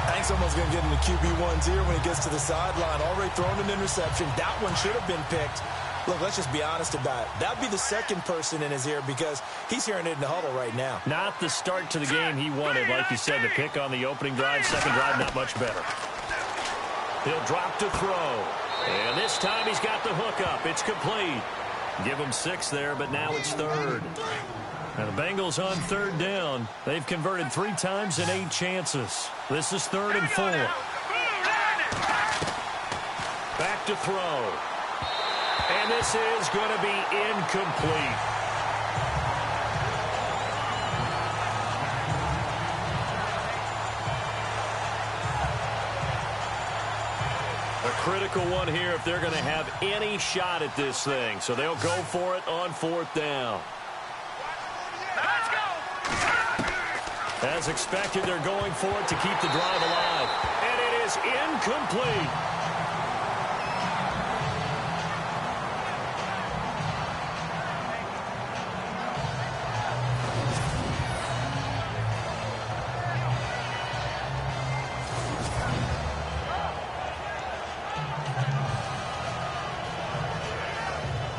I think someone's going to get in the QB1's ear when he gets to the sideline. Already thrown an interception. That one should have been picked. Look, let's just be honest about it. That would be the second person in his ear because he's hearing it in the huddle right now. Not the start to the game he wanted. Like you said, the pick on the opening drive, second drive, not much better. He'll drop to throw. And this time he's got the hook up. It's complete. Give him 6 there, but now it's third. And the Bengals on third down. They've converted 3 times in 8 chances. This is 3rd and 4. Back to throw. And this is going to be incomplete. A critical one here if they're going to have any shot at this thing. So they'll go for it on 4th down. Let's go! As expected, they're going for it to keep the drive alive. And it is incomplete.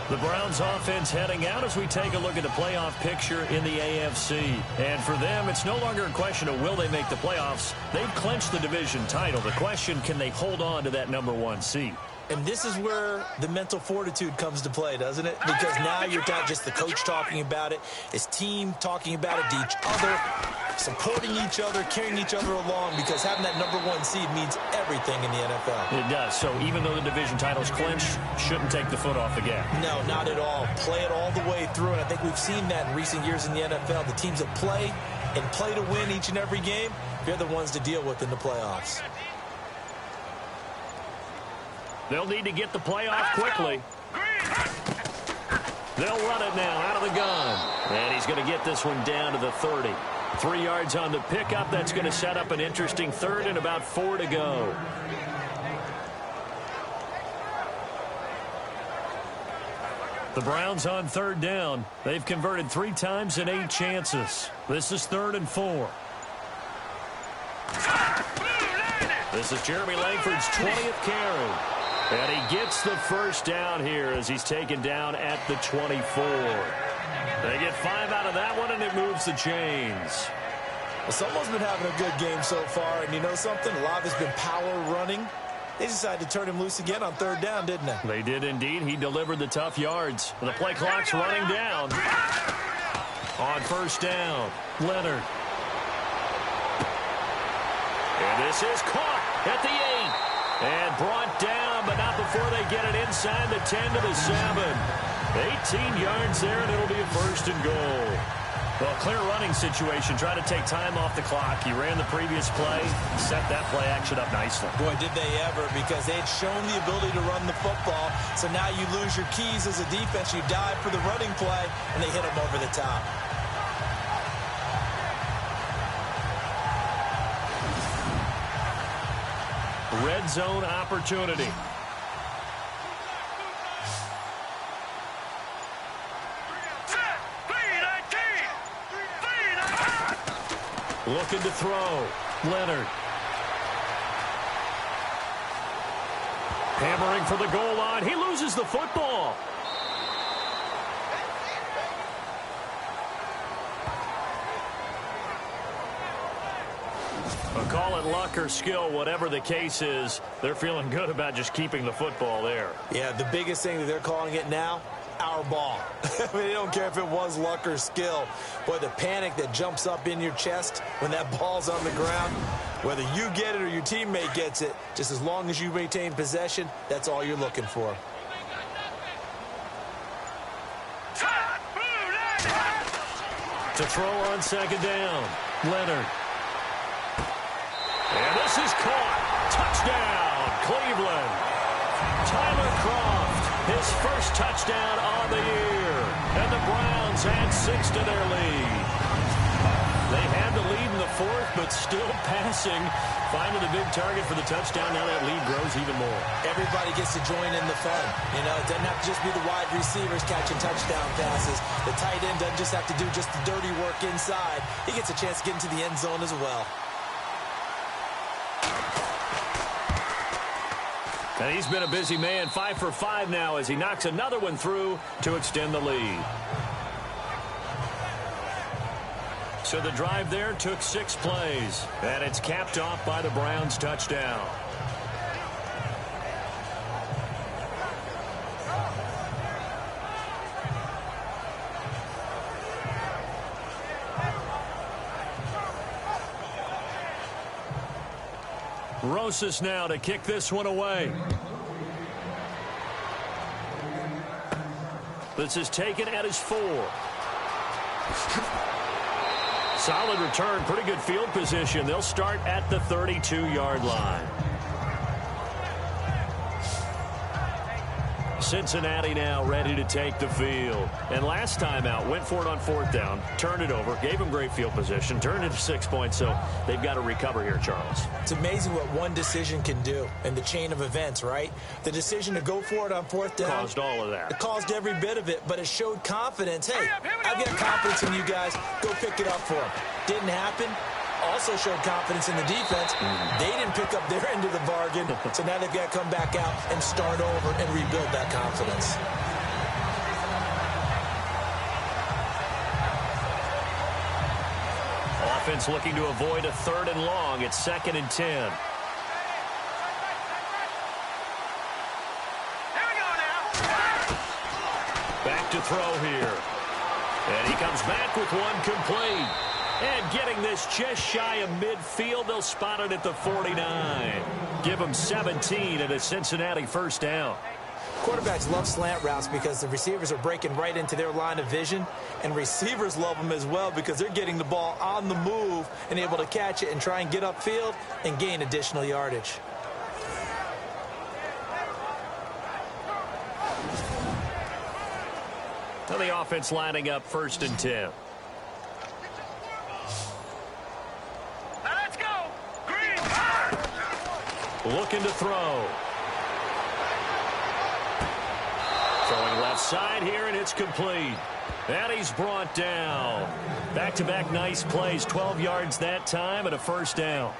The Browns offense heading out as we take a look at the playoff picture in the AFC. And for them, it's no longer a question of will they make the playoffs. They've clinched the division title. The question, can they hold on to that #1 seed? And this is where the mental fortitude comes to play, doesn't it? Because now you're not just the coach talking about it. It's team talking about it to each other, supporting each other, carrying each other along, because having that #1 seed means everything in the NFL. It does. So even though the division title's clinched, shouldn't take the foot off the gas. No, not at all. Play it all the way through, and I think we've seen that in recent years in the NFL. The teams that play and play to win each and every game, they're the ones to deal with in the playoffs. They'll need to get the playoff quickly. They'll run it now out of the gun. And he's going to get this one down to the 30. 3 yards on the pickup. That's going to set up an interesting 3rd and about 4 to go. The Browns on 3rd down. They've converted 3 times in 8 chances. This is 3rd and 4. This is Jeremy Langford's 20th carry. And he gets the first down here as he's taken down at the 24. They get 5 out of that one, and it moves the chains. Well, someone's been having a good game so far, and you know something? A lot of it's been power running. They decided to turn him loose again on 3rd down, didn't they? They did indeed. He delivered the tough yards. And the play clock's running down. On 1st down, Leonard. And this is caught at the 8. And brought down, but not before they get it inside the 10 to the 7. 18 yards there, and it'll be a 1st and goal. Well, clear running situation. Try to take time off the clock. He ran the previous play, set that play action up nicely. Boy, did they ever, because they had shown the ability to run the football. So now you lose your keys as a defense. You dive for the running play, and they hit him over the top. Red zone opportunity. Looking to throw. Leonard. Hammering for the goal line. He loses the football. Call it luck or skill, whatever the case is, they're feeling good about just keeping the football there. Yeah, the biggest thing that they're calling it now, our ball. I mean, they don't care if it was luck or skill. Boy, the panic that jumps up in your chest when that ball's on the ground, whether you get it or your teammate gets it, just as long as you maintain possession, that's all you're looking for. To throw on 2nd down, Leonard. And this is caught. Touchdown, Cleveland. Tyler Kroft, his first touchdown on the year. And the Browns add 6 to their lead. They had the lead in the 4th, but still passing. Finding the big target for the touchdown. Now that lead grows even more. Everybody gets to join in the fun. You know, it doesn't have to just be the wide receivers catching touchdown passes. The tight end doesn't just have to do just the dirty work inside. He gets a chance to get into the end zone as well. And he's been a busy man, 5 for 5 now as he knocks another one through to extend the lead. So the drive there took 6 plays, and it's capped off by the Browns' touchdown. Rosas now to kick this one away. This is taken at his 4. Solid return, pretty good field position. They'll start at the 32-yard line. Cincinnati now ready to take the field. And last time out, went for it on 4th down, turned it over, gave them great field position, turned it to 6 points, so they've got to recover here, Charles. It's amazing what one decision can do in the chain of events, right? The decision to go for it on 4th down. Caused all of that. It caused every bit of it, but it showed confidence. Hey, I've got confidence in you guys. Go pick it up for them. Didn't happen. Also showed confidence in the defense. They didn't pick up their end of the bargain, so now they've got to come back out and start over and rebuild that confidence. Offense looking to avoid a 3rd and long. It's 2nd and 10. Here we go now. Back to throw here. And he comes back with one complete. And getting this just shy of midfield, they'll spot it at the 49. Give them 17 and a Cincinnati 1st down. Quarterbacks love slant routes because the receivers are breaking right into their line of vision, and receivers love them as well because they're getting the ball on the move and able to catch it and try and get upfield and gain additional yardage. So the offense lining up 1st and 10. Let's go. Green. Looking to throw. Throwing left side here, and it's complete. And he's brought down. Back-to-back nice plays. 12 yards that time and a 1st down.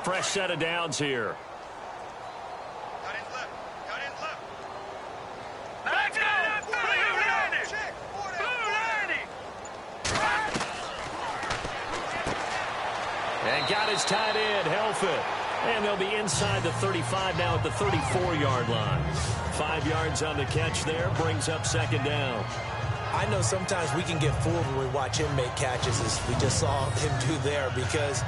Fresh set of downs here. Let's go. Blue landing. Blue landing. And got his tight end, Helfet. And they'll be inside the 35 now at the 34-yard line. 5 yards on the catch there, brings up 2nd down. I know sometimes we can get fooled when we watch him make catches, as we just saw him do there, because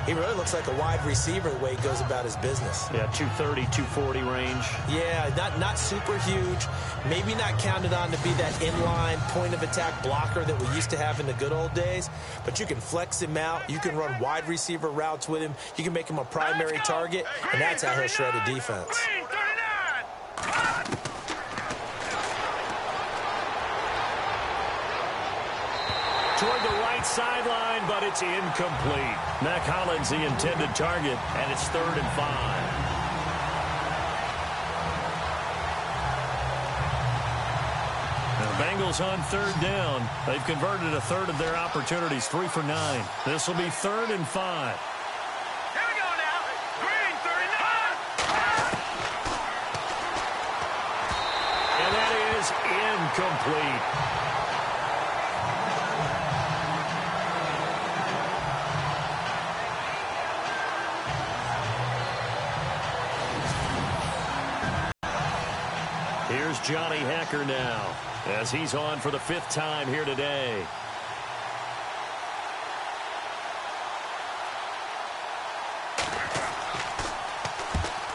he really looks like a wide receiver the way he goes about his business. Yeah, 230, 240 range. Yeah, not super huge. Maybe not counted on to be that inline point-of-attack blocker that we used to have in the good old days. But you can flex him out. You can run wide receiver routes with him. You can make him a primary target, and that's how he'll shred a defense. Green 39. Toward the right sideline, but it's incomplete. Mac Hollins the intended target, and it's 3rd and 5. Now, Bengals on 3rd down. They've converted a 1/3 of their opportunities, 3 for 9. This will be 3rd and 5. Here we go now. Green 39. And that is incomplete. Here's Johnny Hecker now, as he's on for the 5th time here today.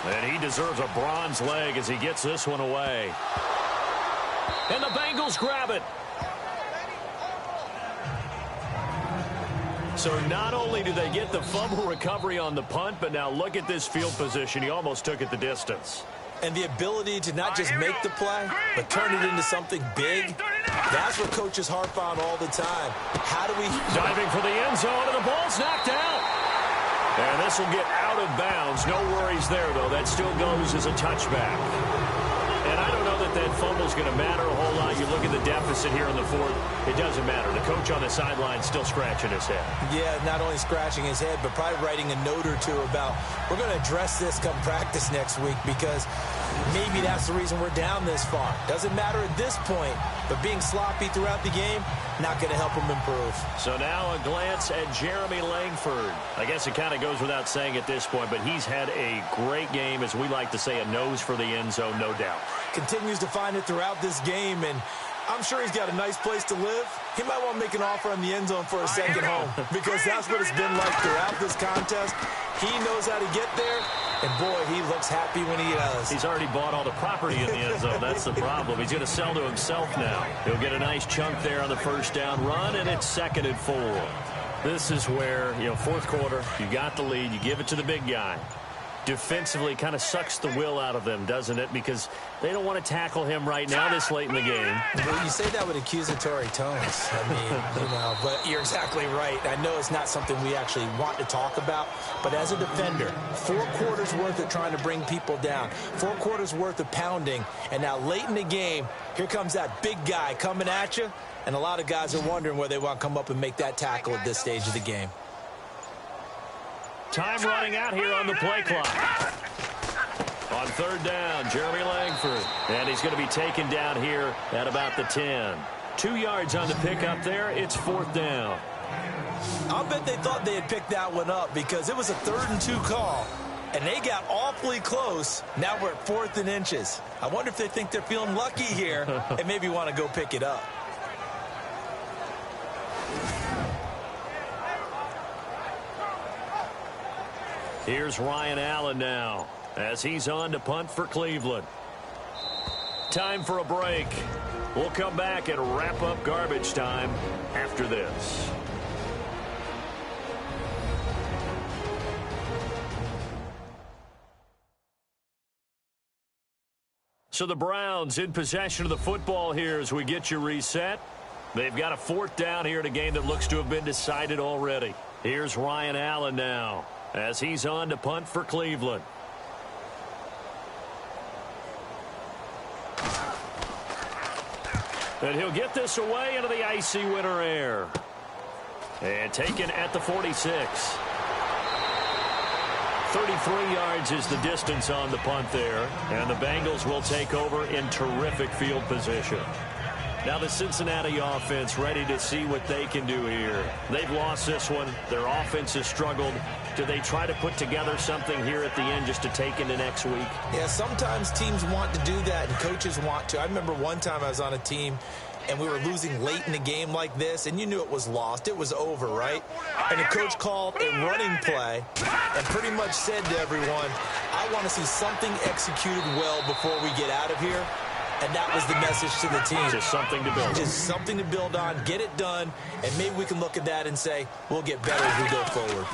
And he deserves a bronze leg as he gets this one away. And the Bengals grab it. So not only do they get the fumble recovery on the punt, but now look at this field position. He almost took it the distance. And the ability to not just make the play, but turn it into something big, that's what coaches harp on all the time. How do we... Diving for the end zone, and the ball's knocked out. And this will get out of bounds. No worries there, though. That still goes as a touchback. And I don't know that that fumble's going to matter a whole lot. You look at the deficit here in the fourth, it doesn't matter. The coach on the sideline still scratching his head. Yeah, not only scratching his head, but probably writing a note or two about, we're going to address this come practice next week, because maybe that's the reason we're down this far. Doesn't matter at this point, but being sloppy throughout the game, not going to help him improve. So now a glance at Jeremy Langford. I guess it kind of goes without saying at this point, but he's had a great game, as we like to say, a nose for the end zone, no doubt. Continues to find it throughout this game, and I'm sure he's got a nice place to live. He might want to make an offer on the end zone for a second home, because that's what it's been like throughout this contest. He knows how to get there, and boy, he looks happy when he does. He's already bought all the property in the end zone. That's the problem. He's going to sell to himself now. He'll get a nice chunk there on the first down run, and it's 2nd and 4. This is where, fourth quarter, you got the lead, you give it to the big guy. Defensively kind of sucks the will out of them, doesn't it? Because they don't want to tackle him right now this late in the game. Well, you say that with accusatory tones. I mean, but you're exactly right. I know it's not something we actually want to talk about, but as a defender, 4 quarters worth of trying to bring people down, 4 quarters worth of pounding, and now late in the game, here comes that big guy coming at you, and a lot of guys are wondering where they want to come up and make that tackle at this stage of the game. Time running out here on the play clock. On 3rd down, Jeremy Langford. And he's going to be taken down here at about the 10. 2 yards on the pickup there. It's 4th down. I'll bet they thought they had picked that one up, because it was a 3rd and 2 call. And they got awfully close. Now we're at 4th and inches. I wonder if they think they're feeling lucky here and maybe want to go pick it up. Here's Ryan Allen now, as he's on to punt for Cleveland. Time for a break. We'll come back and wrap up garbage time after this. So the Browns in possession of the football here as we get you reset. They've got a 4th down here in a game that looks to have been decided already. Here's Ryan Allen now, as he's on to punt for Cleveland. And he'll get this away into the icy winter air. And taken at the 46. 33 yards is the distance on the punt there. And the Bengals will take over in terrific field position. Now the Cincinnati offense ready to see what they can do here. They've lost this one. Their offense has struggled. Do they try to put together something here at the end just to take into next week? Yeah, sometimes teams want to do that and coaches want to. I remember one time I was on a team and we were losing late in the game like this, and you knew it was lost. It was over, right? And the coach called a running play and pretty much said to everyone, I want to see something executed well before we get out of here. And that was the message to the team. Just something to build on. Just something to build on, get it done, and maybe we can look at that and say, we'll get better as we go forward.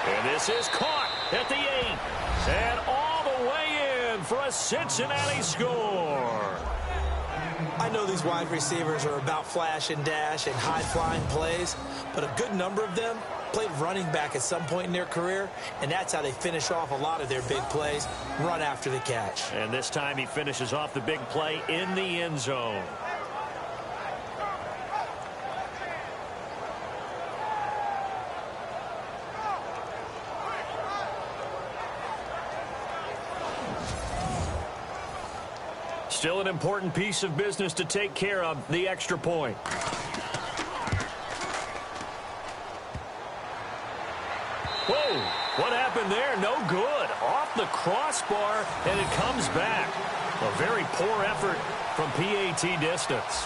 And this is caught at the 8. And all the way in for a Cincinnati score. I know these wide receivers are about flash and dash and high-flying plays, but a good number of them played running back at some point in their career, and that's how they finish off a lot of their big plays, run after the catch. And this time he finishes off the big play in the end zone. Still an important piece of business to take care of, the extra point. Whoa, what happened there? No good. Off the crossbar, and it comes back. A very poor effort from PAT distance.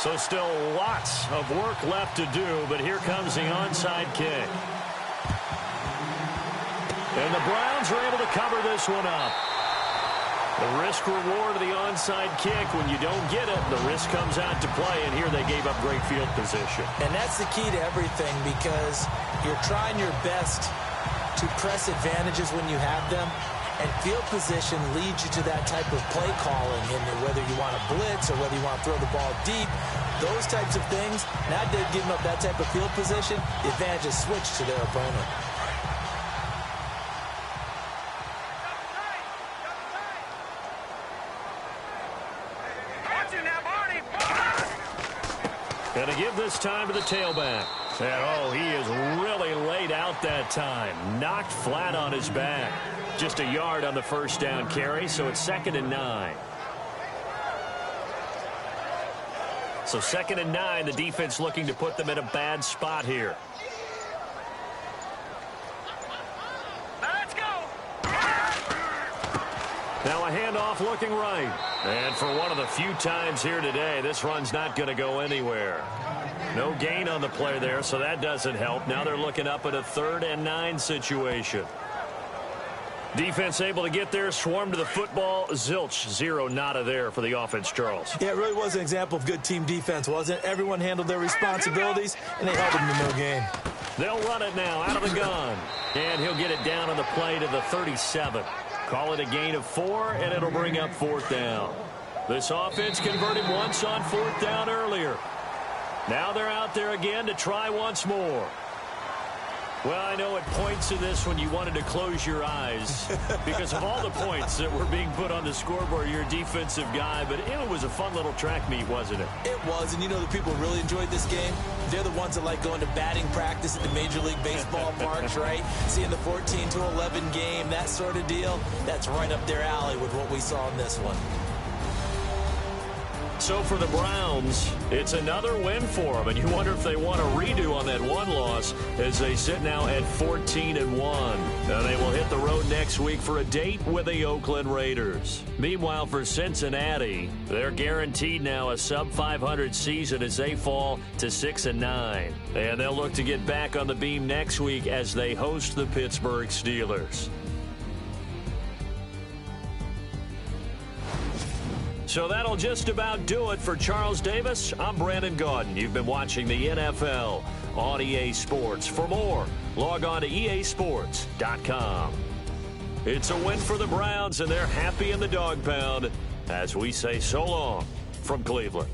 So still lots of work left to do, but here comes the onside kick. And the Browns are able to cover this one up. The risk-reward of the onside kick, when you don't get it, the risk comes out to play, and here they gave up great field position. And that's the key to everything, because you're trying your best to press advantages when you have them, and field position leads you to that type of play calling, and whether you want to blitz or whether you want to throw the ball deep, those types of things. Now they've given up that type of field position, the advantage is switched to their opponent. Going to give this time to the tailback. And, oh, he is really laid out that time. Knocked flat on his back. Just a yard on the first down carry, so it's 2nd and 9. So 2nd and 9, the defense looking to put them in a bad spot here. Let's go. Now a handoff looking right. And for one of the few times here today, this run's not going to go anywhere. No gain on the play there, so that doesn't help. Now they're looking up at a 3rd and 9 situation. Defense able to get there, swarm to the football. Zilch, 0 nada there for the offense, Charles. Yeah, it really was an example of good team defense, wasn't it? Everyone handled their responsibilities, and they held them to no gain. They'll run it now out of the gun. And he'll get it down on the play to the 37. Call it a gain of 4, and it'll bring up 4th down. This offense converted once on 4th down earlier. Now they're out there again to try once more. Well, I know at points in this when you wanted to close your eyes because of all the points that were being put on the scoreboard. You're a defensive guy, but it was a fun little track meet, wasn't it? It was, and you know the people who really enjoyed this game? They're the ones that like going to batting practice at the Major League Baseball parks, right? Seeing the 14-11 game, that sort of deal. That's right up their alley with what we saw in this one. So for the Browns, it's another win for them, and you wonder if they want a redo on that one loss as they sit now at 14-1. Now they will hit the road next week for a date with the Oakland Raiders. Meanwhile, for Cincinnati, they're guaranteed now a sub-500 season as they fall to 6-9. And they'll look to get back on the beam next week as they host the Pittsburgh Steelers. So that'll just about do it for Charles Davis. I'm Brandon Gaudin. You've been watching the NFL on EA Sports. For more, log on to easports.com. It's a win for the Browns, and they're happy in the dog pound as we say so long from Cleveland.